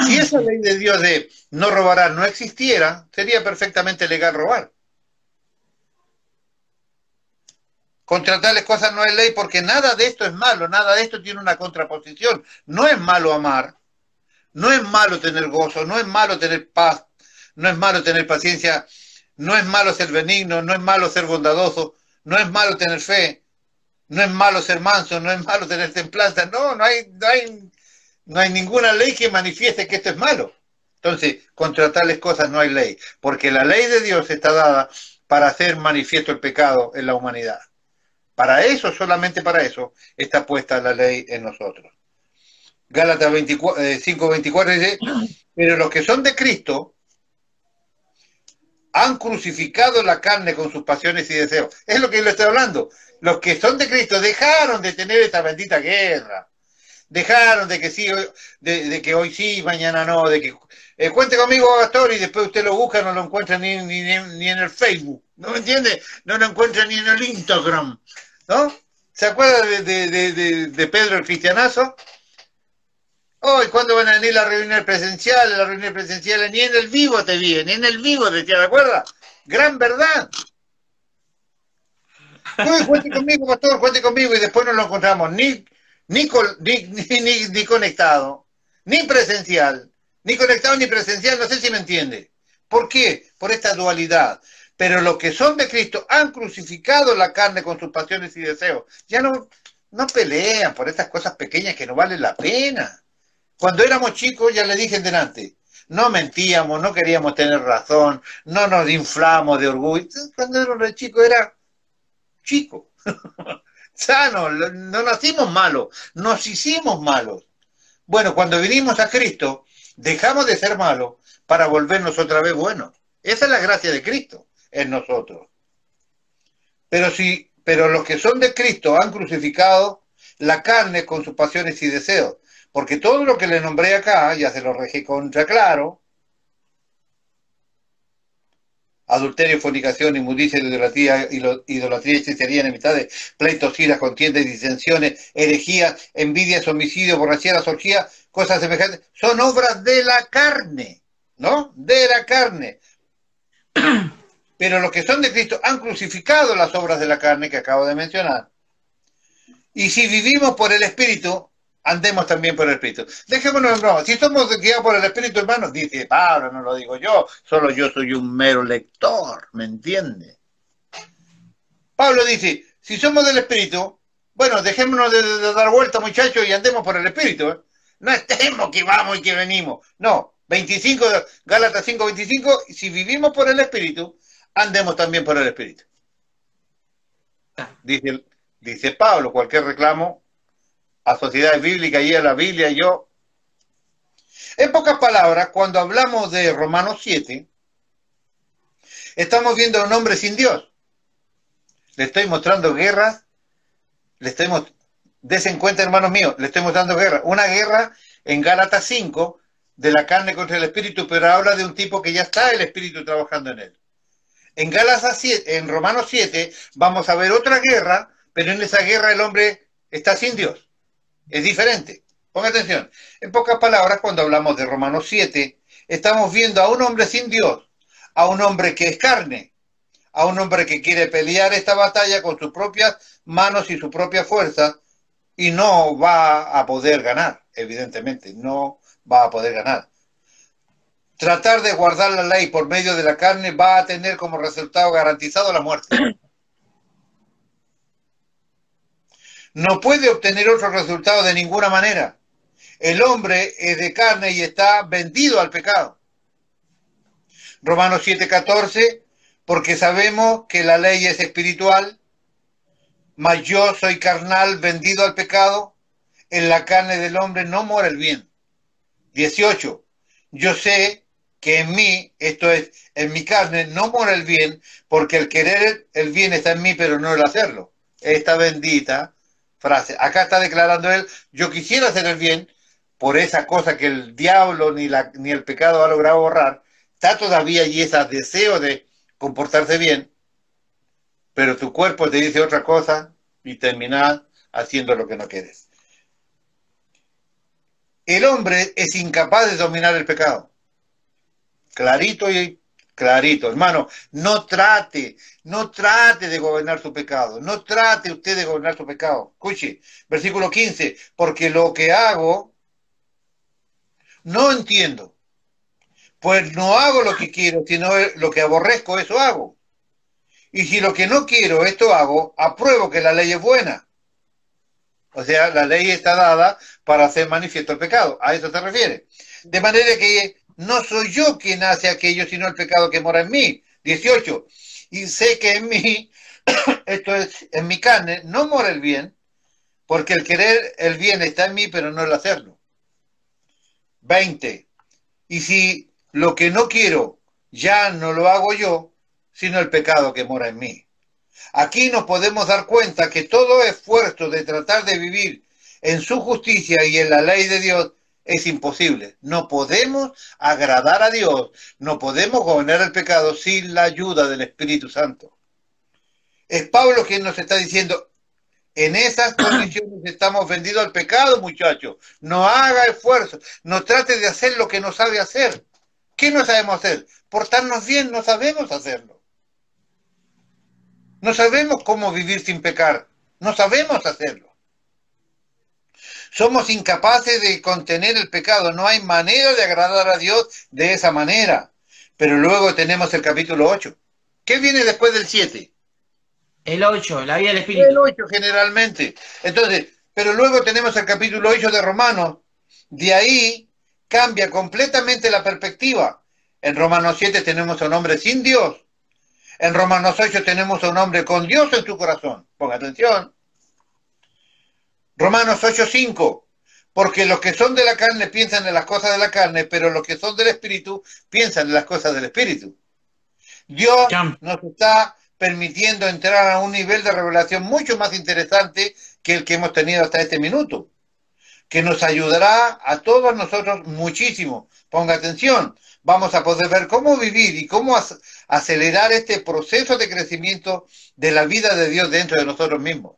Si esa ley de Dios de no robarás no existiera, sería perfectamente legal robar. Contra tales cosas no hay ley porque nada de esto es malo, nada de esto tiene una contraposición. No es malo amar, no es malo tener gozo, no es malo tener paz, no es malo tener paciencia, no es malo ser benigno, no es malo ser bondadoso, no es malo tener fe, no es malo ser manso, no es malo tener templanza. No hay ninguna ley que manifieste que esto es malo. Entonces, contra tales cosas no hay ley, porque la ley de Dios está dada para hacer manifiesto el pecado en la humanidad. Para eso, solamente para eso, está puesta la ley en nosotros. Gálatas 5:24 dice, pero los que son de Cristo han crucificado la carne con sus pasiones y deseos. Es lo que yo le estoy hablando. Los que son de Cristo dejaron de tener esta bendita guerra. Dejaron de que sí, de que hoy sí, mañana no, de que cuente conmigo, pastor, y después usted lo busca, no lo encuentra ni en el Facebook, ¿no me entiende? No lo encuentra ni en el Instagram, ¿no? ¿Se acuerda de Pedro el Cristianazo? Hoy, ¿cuándo van a venir las reuniones presenciales? Las reuniones presenciales, ni en el vivo te vi, ni en el vivo decía, ¿de acuerdo? Gran verdad. Uy, cuente conmigo, pastor, cuente conmigo, y después no lo encontramos ni conectado, ni presencial, ni conectado ni presencial, no sé si me entiende. ¿Por qué? Por esta dualidad. Pero los que son de Cristo han crucificado la carne con sus pasiones y deseos. Ya no pelean por estas cosas pequeñas que no valen la pena. Cuando éramos chicos, ya le dije en delante, no mentíamos, no queríamos tener razón, no nos inflamos de orgullo. Cuando era chico era chico. Sano, no nacimos malos, nos hicimos malos. Bueno, cuando vinimos a Cristo, dejamos de ser malos para volvernos otra vez buenos. Esa es la gracia de Cristo en nosotros. Pero los que son de Cristo han crucificado la carne con sus pasiones y deseos. Porque todo lo que le nombré acá, ya se lo rejé contra claro, adulterio, fornicación, inmundicia, idolatría, hechicería, enemistades, pleitos, iras, contiendas, disensiones, herejías, envidias, homicidios, borracheras, orgías, cosas semejantes, son obras de la carne, ¿no? De la carne. Pero los que son de Cristo han crucificado las obras de la carne que acabo de mencionar. Y si vivimos por el Espíritu, andemos también por el Espíritu. Dejémonos en broma. Si somos guiados por el Espíritu, hermanos, dice Pablo, no lo digo yo, solo yo soy un mero lector, ¿me entiende? Pablo dice, si somos del Espíritu, bueno, dejémonos de dar vuelta, muchachos, y andemos por el Espíritu, ¿eh? No estemos que vamos y que venimos. No, 25, Gálatas 5:25, si vivimos por el Espíritu, andemos también por el Espíritu. Dice Pablo, cualquier reclamo a sociedades bíblicas y a la Biblia, yo. En pocas palabras, cuando hablamos de Romanos 7, estamos viendo a un hombre sin Dios. Le estoy mostrando guerras, desen cuenta, hermanos míos, le estoy mostrando guerra. Una guerra en Gálatas 5 de la carne contra el espíritu, pero habla de un tipo que ya está el espíritu trabajando en él. En Gálatas 7, en Romanos 7, vamos a ver otra guerra, pero en esa guerra el hombre está sin Dios. Es diferente. Ponga atención. En pocas palabras, cuando hablamos de Romanos 7, estamos viendo a un hombre sin Dios, a un hombre que es carne, a un hombre que quiere pelear esta batalla con sus propias manos y su propia fuerza, y no va a poder ganar, evidentemente, no va a poder ganar. Tratar de guardar la ley por medio de la carne va a tener como resultado garantizado la muerte. No puede obtener otro resultado de ninguna manera. El hombre es de carne y está vendido al pecado. Romanos 7:14, porque sabemos que la ley es espiritual, mas yo soy carnal, vendido al pecado. En la carne del hombre no mora el bien. 18, yo sé que en mí, esto es, en mi carne, no mora el bien, porque el querer el bien está en mí, pero no el hacerlo. Esta bendita frase. Acá está declarando él, yo quisiera hacer el bien, por esa cosa que el diablo ni el pecado ha logrado borrar, está todavía allí ese deseo de comportarse bien, pero tu cuerpo te dice otra cosa y terminas haciendo lo que no quieres. El hombre es incapaz de dominar el pecado. Clarito y clarito, hermano, no trate de gobernar su pecado, no trate usted de gobernar su pecado. Escuche, versículo 15, porque lo que hago, no entiendo, pues no hago lo que quiero, sino lo que aborrezco, eso hago. Y si lo que no quiero, esto hago, apruebo que la ley es buena. O sea, la ley está dada para hacer manifiesto el pecado, a eso se refiere. De manera que no soy yo quien hace aquello, sino el pecado que mora en mí. 18. Y sé que en mí, esto es, en mi carne, no mora el bien, porque el querer el bien está en mí, pero no el hacerlo. 20. Y si lo que no quiero ya no lo hago yo, sino el pecado que mora en mí. Aquí nos podemos dar cuenta que todo esfuerzo de tratar de vivir en su justicia y en la ley de Dios es imposible. No podemos agradar a Dios, no podemos gobernar el pecado sin la ayuda del Espíritu Santo. Es Pablo quien nos está diciendo, en esas condiciones estamos vendidos al pecado, muchachos. No haga esfuerzo, no trate de hacer lo que no sabe hacer. ¿Qué no sabemos hacer? Portarnos bien, no sabemos hacerlo. No sabemos cómo vivir sin pecar, no sabemos hacerlo. Somos incapaces de contener el pecado, no hay manera de agradar a Dios de esa manera. Pero luego tenemos el capítulo 8. ¿Qué viene después del 7? El 8, la vida del Espíritu. El 8 generalmente. Entonces, pero luego tenemos el capítulo 8 de Romanos. De ahí cambia completamente la perspectiva. En Romanos 7 tenemos a un hombre sin Dios. En Romanos 8 tenemos a un hombre con Dios en su corazón. Ponga atención. Romanos 8:5. Porque los que son de la carne piensan en las cosas de la carne, pero los que son del Espíritu piensan en las cosas del Espíritu. Dios nos está permitiendo entrar a un nivel de revelación mucho más interesante que el que hemos tenido hasta este minuto, que nos ayudará a todos nosotros muchísimo. Ponga atención. Vamos a poder ver cómo vivir y cómo acelerar este proceso de crecimiento de la vida de Dios dentro de nosotros mismos.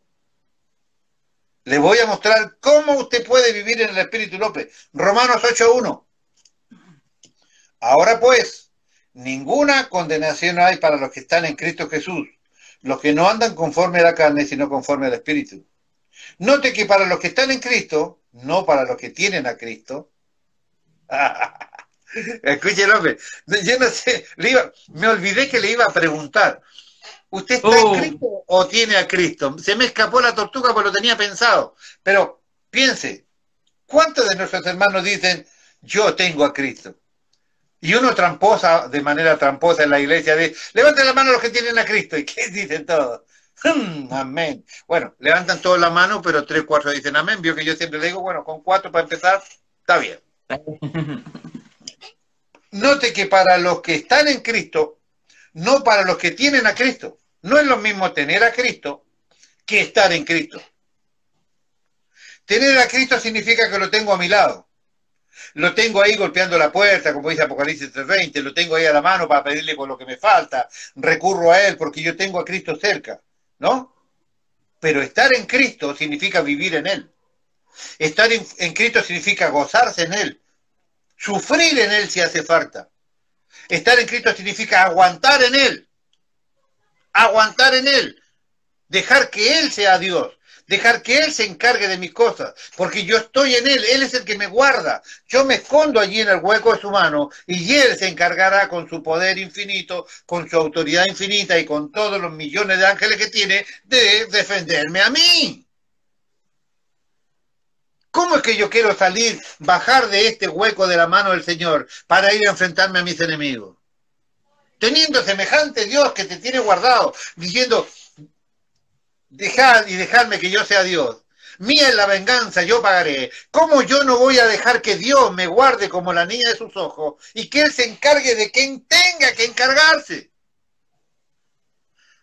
Le voy a mostrar cómo usted puede vivir en el Espíritu López. Romanos 8:1. Ahora pues, ninguna condenación hay para los que están en Cristo Jesús, los que no andan conforme a la carne, sino conforme al Espíritu. Note que para los que están en Cristo, no para los que tienen a Cristo. Escuche, López, yo no sé, me olvidé que le iba a preguntar, ¿usted está en Cristo o tiene a Cristo? Se me escapó la tortuga porque lo tenía pensado, pero piense, ¿cuántos de nuestros hermanos dicen, yo tengo a Cristo? Y uno tramposa, de manera tramposa en la iglesia, de, levanten la mano los que tienen a Cristo. ¿Y qué dicen todos? Amén. Bueno, levantan todos la mano, pero 3, 4 dicen amén. Vio que yo siempre le digo, bueno, con 4 para empezar, está bien. Note que para los que están en Cristo, no para los que tienen a Cristo, no es lo mismo tener a Cristo que estar en Cristo. Tener a Cristo significa que lo tengo a mi lado. Lo tengo ahí golpeando la puerta, como dice Apocalipsis 3:20, lo tengo ahí a la mano para pedirle por lo que me falta, recurro a Él porque yo tengo a Cristo cerca, ¿no? Pero estar en Cristo significa vivir en Él. Estar en Cristo significa gozarse en Él, sufrir en Él si hace falta. Estar en Cristo significa aguantar en Él, dejar que Él sea Dios. Dejar que Él se encargue de mis cosas, porque yo estoy en Él, Él es el que me guarda. Yo me escondo allí en el hueco de su mano y Él se encargará con su poder infinito, con su autoridad infinita y con todos los millones de ángeles que tiene de defenderme a mí. ¿Cómo es que yo quiero salir, bajar de este hueco de la mano del Señor para ir a enfrentarme a mis enemigos? Teniendo semejante Dios que te tiene guardado, diciendo... Dejad y dejadme que yo sea Dios. Mía es la venganza, yo pagaré. ¿Cómo yo no voy a dejar que Dios me guarde como la niña de sus ojos y que Él se encargue de quien tenga que encargarse?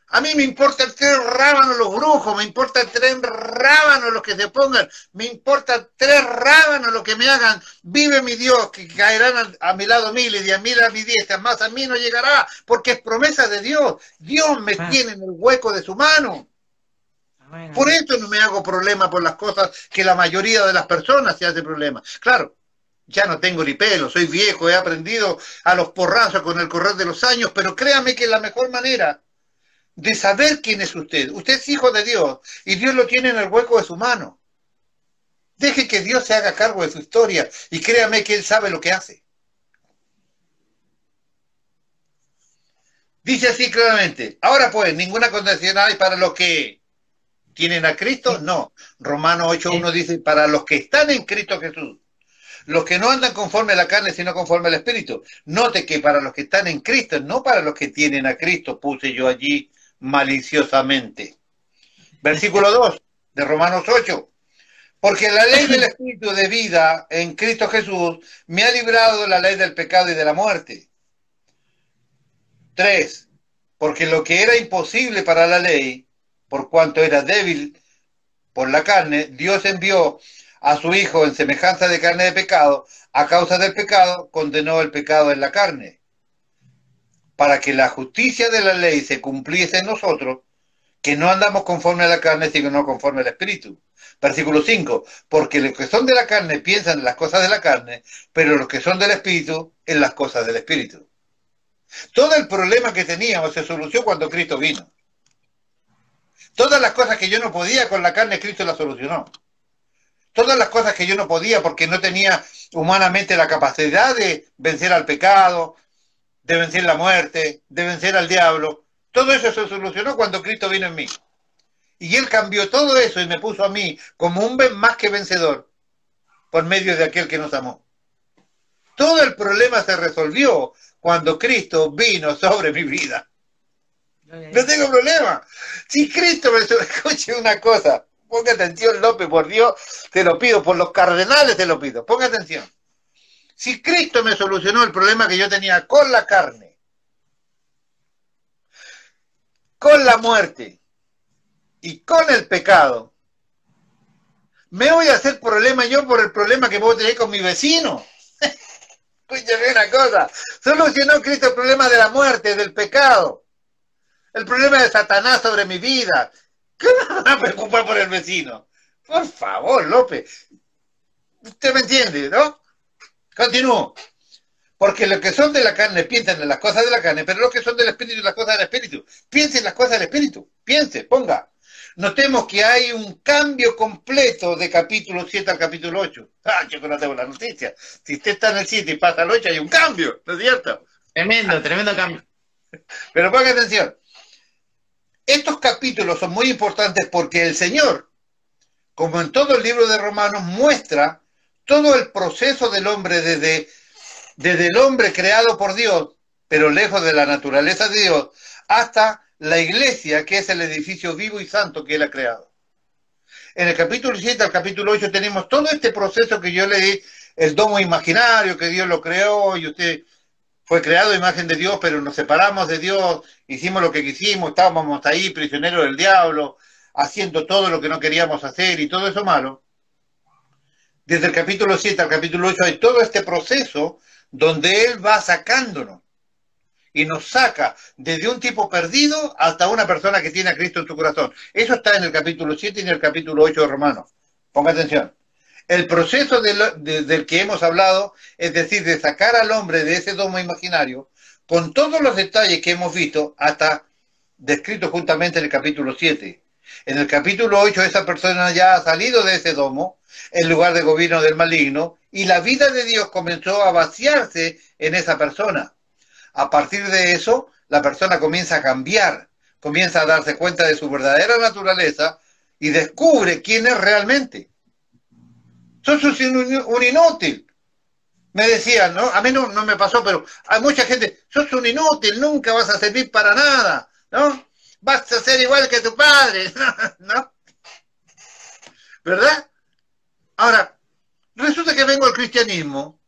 A mí me importa el 3 rábanos los brujos, me importa el 3 rábanos los que se pongan, me importa 3 rábanos los que me hagan. Vive mi Dios, que caerán a mi lado 1000 y 10.000 a mi diestra, más a mí no llegará, porque es promesa de Dios. Dios me tiene en el hueco de su mano. Por eso no me hago problema por las cosas que la mayoría de las personas se hace problema. Claro, ya no tengo ni pelo, soy viejo, he aprendido a los porrazos con el correr de los años, pero créame que la mejor manera de saber quién es usted. Usted es hijo de Dios y Dios lo tiene en el hueco de su mano. Deje que Dios se haga cargo de su historia y créame que Él sabe lo que hace. Dice así claramente, ahora pues, ninguna condenación hay para los que... ¿Tienen a Cristo? No. Romanos 8:1 dice, para los que están en Cristo Jesús, los que no andan conforme a la carne, sino conforme al Espíritu. Note que para los que están en Cristo, no para los que tienen a Cristo, puse yo allí maliciosamente. Versículo 2 de Romanos 8. Porque la ley del Espíritu de vida en Cristo Jesús me ha librado de la ley del pecado y de la muerte. 3. Porque lo que era imposible para la ley, por cuanto era débil por la carne, Dios envió a su Hijo en semejanza de carne de pecado, a causa del pecado, condenó el pecado en la carne, para que la justicia de la ley se cumpliese en nosotros, que no andamos conforme a la carne, sino conforme al Espíritu. Versículo 5, porque los que son de la carne piensan en las cosas de la carne, pero los que son del Espíritu, en las cosas del Espíritu. Todo el problema que teníamos se solucionó cuando Cristo vino. Todas las cosas que yo no podía con la carne, Cristo las solucionó. Todas las cosas que yo no podía porque no tenía humanamente la capacidad de vencer al pecado, de vencer la muerte, de vencer al diablo, todo eso se solucionó cuando Cristo vino en mí. Y Él cambió todo eso y me puso a mí como un más que vencedor por medio de aquel que nos amó. Todo el problema se resolvió cuando Cristo vino sobre mi vida. No tengo problema. Si Cristo me... Escuche una cosa. Ponga atención, López, por Dios, te lo pido. Por los cardenales te lo pido. Ponga atención. Si Cristo me solucionó el problema que yo tenía con la carne, con la muerte y con el pecado, me voy a hacer problema yo por el problema que vos tenéis con mi vecino. Escúchame una cosa. Solucionó Cristo el problema de la muerte, del pecado. El problema de Satanás sobre mi vida. ¿Qué me van a preocupar por el vecino? Por favor, López. Usted me entiende, ¿no? Continúo. Porque los que son de la carne piensan en las cosas de la carne, pero los que son del espíritu en las cosas del espíritu. Piensen en las cosas del espíritu. Piense, ponga. Notemos que hay un cambio completo de capítulo 7 al capítulo 8. Ah, yo no tengo la noticia. Si usted está en el 7 y pasa al 8, hay un cambio, ¿no es cierto? Tremendo, tremendo cambio. Pero ponga atención. Estos capítulos son muy importantes porque el Señor, como en todo el libro de Romanos, muestra todo el proceso del hombre desde el hombre creado por Dios, pero lejos de la naturaleza de Dios, hasta la iglesia, que es el edificio vivo y santo que Él ha creado. En el capítulo 7 al capítulo 8 tenemos todo este proceso que yo leí, el domo imaginario, que Dios lo creó, y usted fue creado a imagen de Dios, pero nos separamos de Dios, hicimos lo que quisimos, estábamos ahí prisioneros del diablo, haciendo todo lo que no queríamos hacer y todo eso malo. Desde el capítulo 7 al capítulo 8 hay todo este proceso donde Él va sacándonos y nos saca desde un tipo perdido hasta una persona que tiene a Cristo en su corazón. Eso está en el capítulo 7 y en el capítulo 8 de Romanos. Ponga atención. El proceso del que hemos hablado, es decir, de sacar al hombre de ese domo imaginario, con todos los detalles que hemos visto, hasta descrito justamente en el capítulo 7. En el capítulo 8 esa persona ya ha salido de ese domo, en lugar de gobierno del maligno, y la vida de Dios comenzó a vaciarse en esa persona. A partir de eso, la persona comienza a cambiar, comienza a darse cuenta de su verdadera naturaleza y descubre quién es realmente. Sos un inútil. Me decían, ¿no? A mí no me pasó, pero hay mucha gente, sos un inútil, nunca vas a servir para nada, ¿no? Vas a ser igual que tu padre, ¿no? ¿Verdad? Ahora, resulta que vengo al cristianismo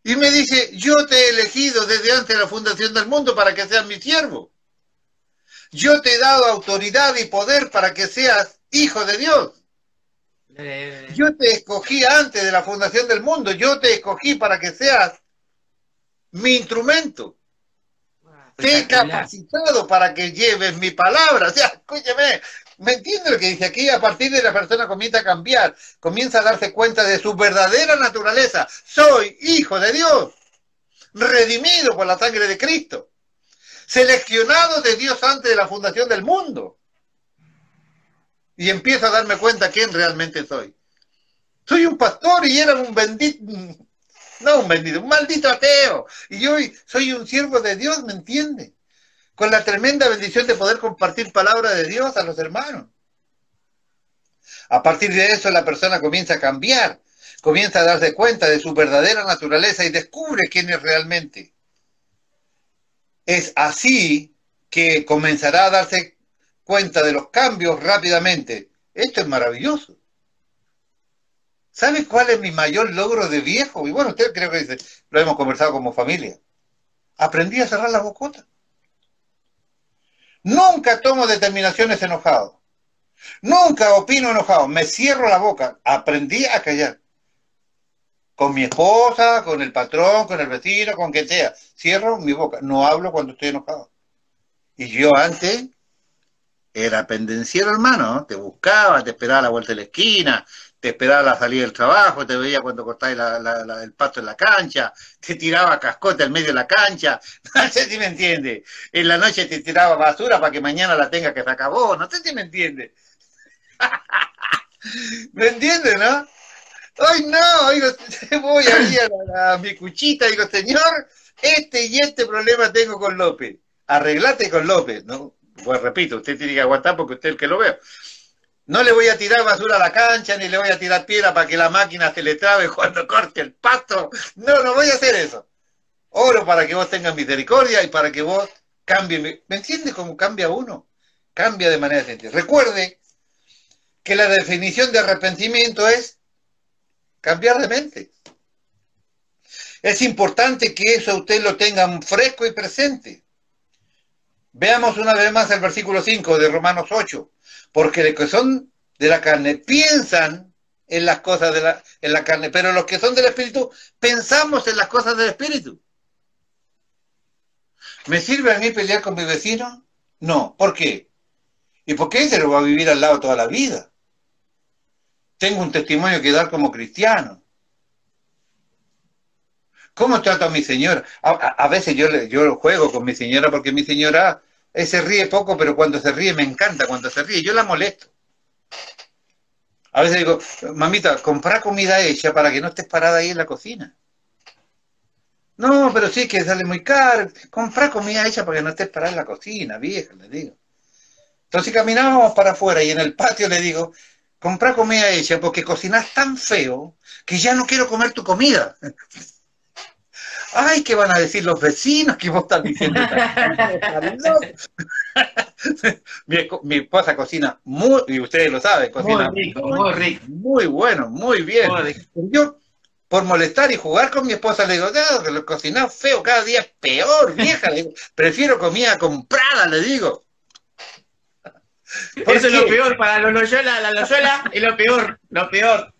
y me dice, yo te he elegido desde antes de la fundación del mundo para que seas mi siervo. Yo te he dado autoridad y poder para que seas hijo de Dios. Yo te escogí antes de la fundación del mundo. Yo te escogí para que seas mi instrumento. Te he capacitado para que lleves mi palabra. O sea, escúcheme, ¿me entiende lo que dice aquí? A partir de la persona comienza a cambiar, comienza a darse cuenta de su verdadera naturaleza. Soy hijo de Dios, redimido por la sangre de Cristo, seleccionado de Dios antes de la fundación del mundo. Y empiezo a darme cuenta quién realmente soy. Soy un pastor y era un bendito, no un bendito, un maldito ateo. Y yo soy un siervo de Dios, ¿me entiende? Con la tremenda bendición de poder compartir palabra de Dios a los hermanos. A partir de eso la persona comienza a cambiar, comienza a darse cuenta de su verdadera naturaleza y descubre quién es realmente. Es así que comenzará a darse cuenta de los cambios rápidamente. Esto es maravilloso. ¿Sabe cuál es mi mayor logro de viejo? Y bueno, usted creo que lo hemos conversado como familia. Aprendí a cerrar la bocota. Nunca tomo determinaciones enojado. Nunca opino enojado. Me cierro la boca. Aprendí a callar. Con mi esposa, con el patrón, con el vecino, con quien sea. Cierro mi boca. No hablo cuando estoy enojado. Y yo antes era pendenciero, hermano, ¿no? Te buscaba, te esperaba a la vuelta de la esquina, te esperaba a la salida del trabajo, te veía cuando cortabas el pasto en la cancha, te tiraba cascote al medio de la cancha, no sé si me entiende. En la noche te tiraba basura para que mañana la tenga que sacar vos, no sé si me entiende. ¿Me entiende, no? Ay, no, digo, voy ahí a mi cuchita, digo, señor, este problema tengo con López, arreglate con López, ¿no? Pues repito, usted tiene que aguantar porque usted es el que lo veo. No le voy a tirar basura a la cancha, ni le voy a tirar piedra para que la máquina se le trabe cuando corte el pasto. No, no voy a hacer eso. Oro para que vos tengas misericordia y para que vos cambies. ¿Me entiende cómo cambia uno? Cambia de manera sencilla. Recuerde que la definición de arrepentimiento es cambiar de mente. Es importante que eso usted lo tenga fresco y presente. Veamos una vez más el versículo 5 de Romanos 8. Porque los que son de la carne piensan en las cosas en la carne, pero los que son del Espíritu pensamos en las cosas del Espíritu. ¿Me sirve a mí pelear con mi vecino? No. ¿Por qué? ¿Y por qué se lo va a vivir al lado toda la vida? Tengo un testimonio que dar como cristiano. ¿Cómo trato a mi señora? A veces yo juego con mi señora porque mi señora se ríe poco, pero cuando se ríe me encanta cuando se ríe. Yo la molesto. A veces digo, mamita, comprá comida hecha para que no estés parada ahí en la cocina. No, pero sí que sale muy caro. Comprá comida hecha para que no estés parada en la cocina, vieja, le digo. Entonces caminábamos para afuera y en el patio le digo, comprá comida hecha porque cocinás tan feo que ya no quiero comer tu comida. Ay, ¿qué van a decir los vecinos que vos estás diciendo? Mi esposa cocina muy, y ustedes lo saben, cocina muy rico, muy rico. Muy bueno, muy bien. Yo, por molestar y jugar con mi esposa, le digo, no, que lo cocinás feo, cada día es peor, vieja. Le digo, prefiero comida comprada, le digo. Eso es lo peor, para los Loyola, la Loyola es lo peor, lo peor.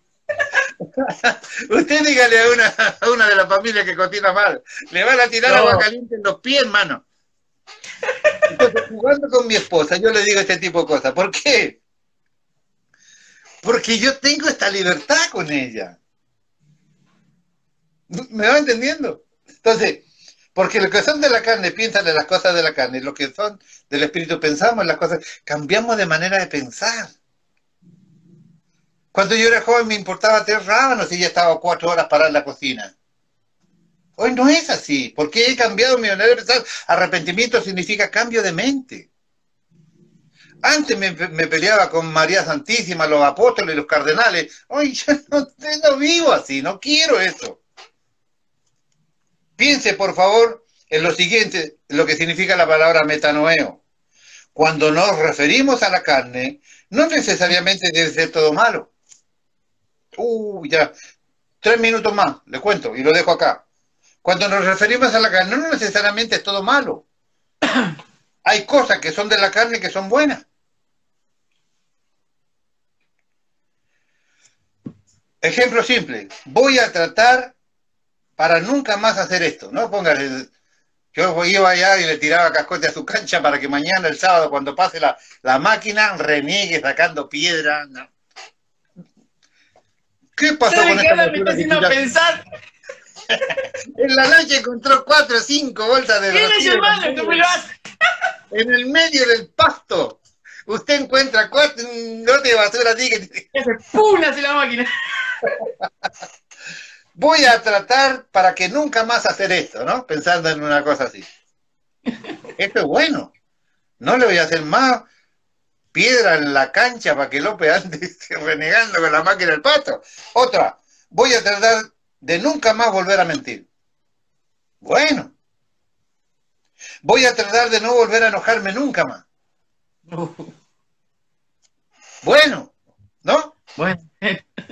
Usted dígale a una de las familias que cocina mal, le van a tirar agua caliente en los pies, hermano. Entonces, jugando con mi esposa, yo le digo este tipo de cosas. ¿Por qué? Porque yo tengo esta libertad con ella. ¿Me va entendiendo? Entonces, porque los que son de la carne piensan en las cosas de la carne, los que son del espíritu pensamos en las cosas, cambiamos de manera de pensar. Cuando yo era joven me importaba 3 rábanos y ya estaba 4 horas parada en la cocina. Hoy no es así, porque he cambiado mi manera de pensar. Arrepentimiento significa cambio de mente. Antes me peleaba con María Santísima, los apóstoles, los cardenales. Hoy yo no vivo así, no quiero eso. Piense, por favor, en lo siguiente, lo que significa la palabra metanoeo. Cuando nos referimos a la carne, no necesariamente debe ser todo malo. Ya, 3 minutos más, le cuento, y lo dejo acá. Cuando nos referimos a la carne, no necesariamente es todo malo. Hay cosas que son de la carne que son buenas. Ejemplo simple. Voy a tratar para nunca más hacer esto, ¿no? Póngale, yo iba allá y le tiraba cascote a su cancha para que mañana, el sábado, cuando pase la máquina, reniegue sacando piedra. ¿No? ¿Qué pasó con esta me está haciendo pensar? En la noche encontró 4 o 5 bolsas de basura. En el medio del pasto. Usted encuentra 4 lotes de basura así que se pula hacia la máquina. Voy a tratar para que nunca más hacer esto, ¿no? Pensando en una cosa así. Esto es bueno. No le voy a hacer más piedra en la cancha para que López ande renegando con la máquina del pasto. Otra, voy a tratar de nunca más volver a mentir. Bueno. Voy a tratar de no volver a enojarme nunca más. Bueno, ¿no? Bueno.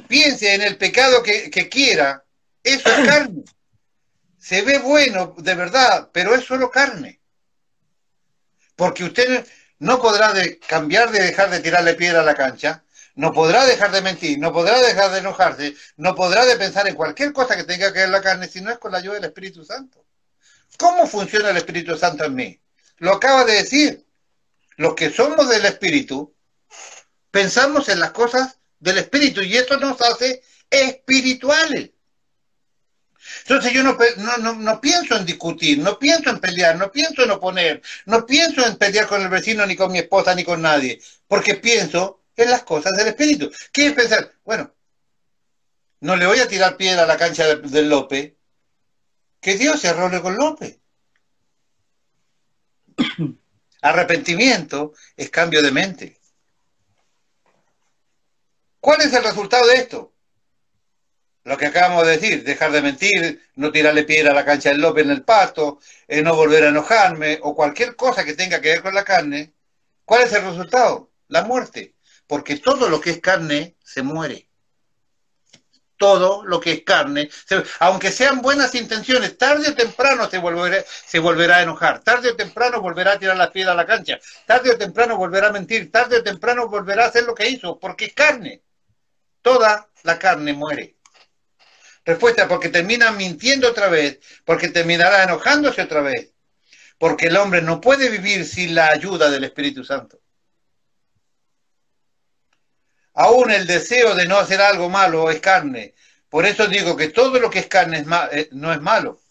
Piense en el pecado que quiera. Eso es carne. Se ve bueno, de verdad, pero es solo carne. Porque usted no podrá cambiar de dejar de tirarle piedra a la cancha, no podrá dejar de mentir, no podrá dejar de enojarse, no podrá de pensar en cualquier cosa que tenga que ver la carne si no es con la ayuda del Espíritu Santo. ¿Cómo funciona el Espíritu Santo en mí? Lo acaba de decir. Los que somos del Espíritu, pensamos en las cosas del Espíritu y esto nos hace espirituales. Entonces yo no pienso en discutir, no pienso en pelear, no pienso en oponer, no pienso en pelear con el vecino, ni con mi esposa, ni con nadie, porque pienso en las cosas del Espíritu. ¿Qué es pensar? Bueno, no le voy a tirar piedra a la cancha del López, que Dios se arrolle con López. Arrepentimiento es cambio de mente. ¿Cuál es el resultado de esto? Lo que acabamos de decir, dejar de mentir, no tirarle piedra a la cancha del López en el pasto, no volver a enojarme, o cualquier cosa que tenga que ver con la carne. ¿Cuál es el resultado? La muerte. Porque todo lo que es carne se muere. Todo lo que es carne, aunque sean buenas intenciones, tarde o temprano se volverá a enojar, tarde o temprano volverá a tirar la piedra a la cancha, tarde o temprano volverá a mentir, tarde o temprano volverá a hacer lo que hizo, porque es carne. Toda la carne muere. Respuesta, porque termina mintiendo otra vez, porque terminará enojándose otra vez, porque el hombre no puede vivir sin la ayuda del Espíritu Santo. Aún el deseo de no hacer algo malo es carne, Por eso digo que todo lo que es carne no es malo.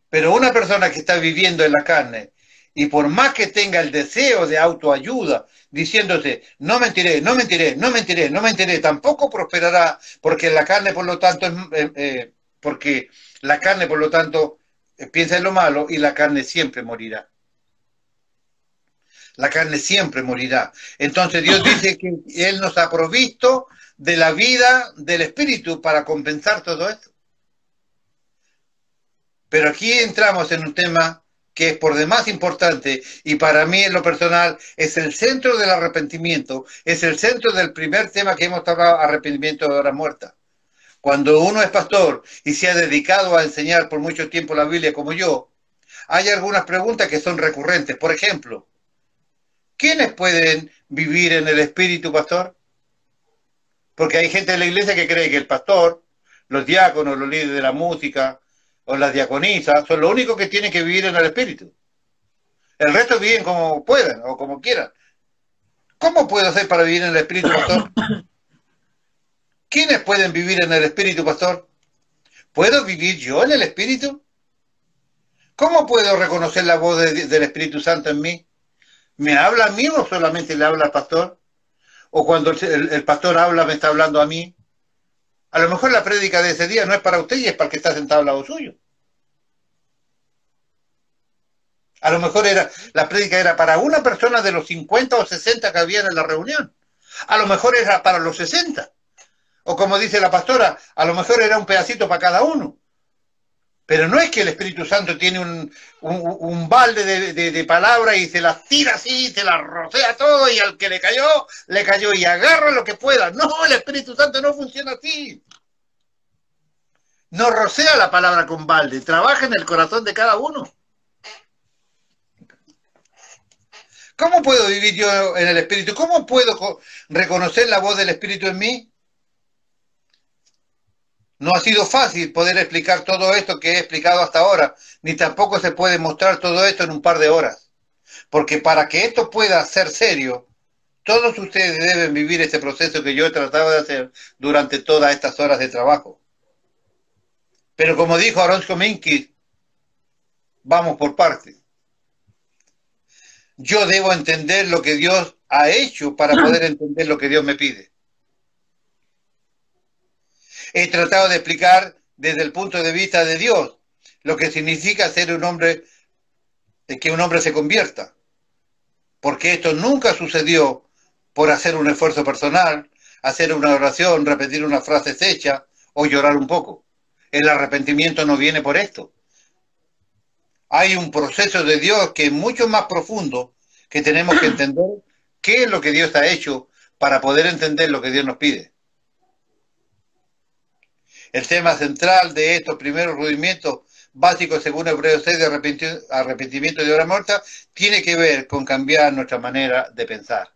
Pero una persona que está viviendo en la carne, y por más que tenga el deseo de autoayuda, diciéndose, no mentiré, no mentiré, no mentiré, no mentiré, tampoco prosperará, porque la carne, por lo tanto, porque la carne, por lo tanto, piensa en lo malo y la carne siempre morirá. La carne siempre morirá. Entonces Dios dice que Él nos ha provisto de la vida del Espíritu para compensar todo esto. Pero aquí entramos en un tema que es por demás importante y para mí en lo personal es el centro del arrepentimiento, es el centro del primer tema que hemos hablado, arrepentimiento de hora muerta. Cuando uno es pastor y se ha dedicado a enseñar por mucho tiempo la Biblia como yo, hay algunas preguntas que son recurrentes. Por ejemplo, ¿quiénes pueden vivir en el Espíritu, pastor? Porque hay gente de la iglesia que cree que el pastor, los diáconos, los líderes de la música o las diaconisas son los únicos que tienen que vivir en el Espíritu. El resto viven como puedan o como quieran. ¿Cómo puedo hacer para vivir en el Espíritu, pastor? ¿Quiénes pueden vivir en el Espíritu, pastor? ¿Puedo vivir yo en el Espíritu? ¿Cómo puedo reconocer la voz del Espíritu Santo en mí? ¿Me habla a mí o solamente le habla al pastor? ¿O cuando el pastor habla me está hablando a mí? A lo mejor la prédica de ese día no es para usted y es para el que está sentado al lado suyo. A lo mejor la prédica era para una persona de los 50 o 60 que había en la reunión. A lo mejor era para los 60. O como dice la pastora, a lo mejor era un pedacito para cada uno. Pero no es que el Espíritu Santo tiene un balde de palabras y se las tira así, se las rocea todo y al que le cayó y agarra lo que pueda. No, el Espíritu Santo no funciona así. No rocea la palabra con balde, trabaja en el corazón de cada uno. ¿Cómo puedo vivir yo en el Espíritu? ¿Cómo puedo reconocer la voz del Espíritu en mí? No ha sido fácil poder explicar todo esto que he explicado hasta ahora, ni tampoco se puede mostrar todo esto en un par de horas. Porque para que esto pueda ser serio, todos ustedes deben vivir este proceso que yo he tratado de hacer durante todas estas horas de trabajo. Pero como dijo Aaron Kominski, vamos por partes. Yo debo entender lo que Dios ha hecho para poder entender lo que Dios me pide. He tratado de explicar desde el punto de vista de Dios lo que significa ser un hombre, que un hombre se convierta. Porque esto nunca sucedió por hacer un esfuerzo personal, hacer una oración, repetir una frase hecha o llorar un poco. El arrepentimiento no viene por esto. Hay un proceso de Dios que es mucho más profundo, que tenemos que entender qué es lo que Dios ha hecho para poder entender lo que Dios nos pide. El tema central de estos primeros rudimientos básicos, según Hebreos 6, de arrepentimiento de hora muerta, tiene que ver con cambiar nuestra manera de pensar.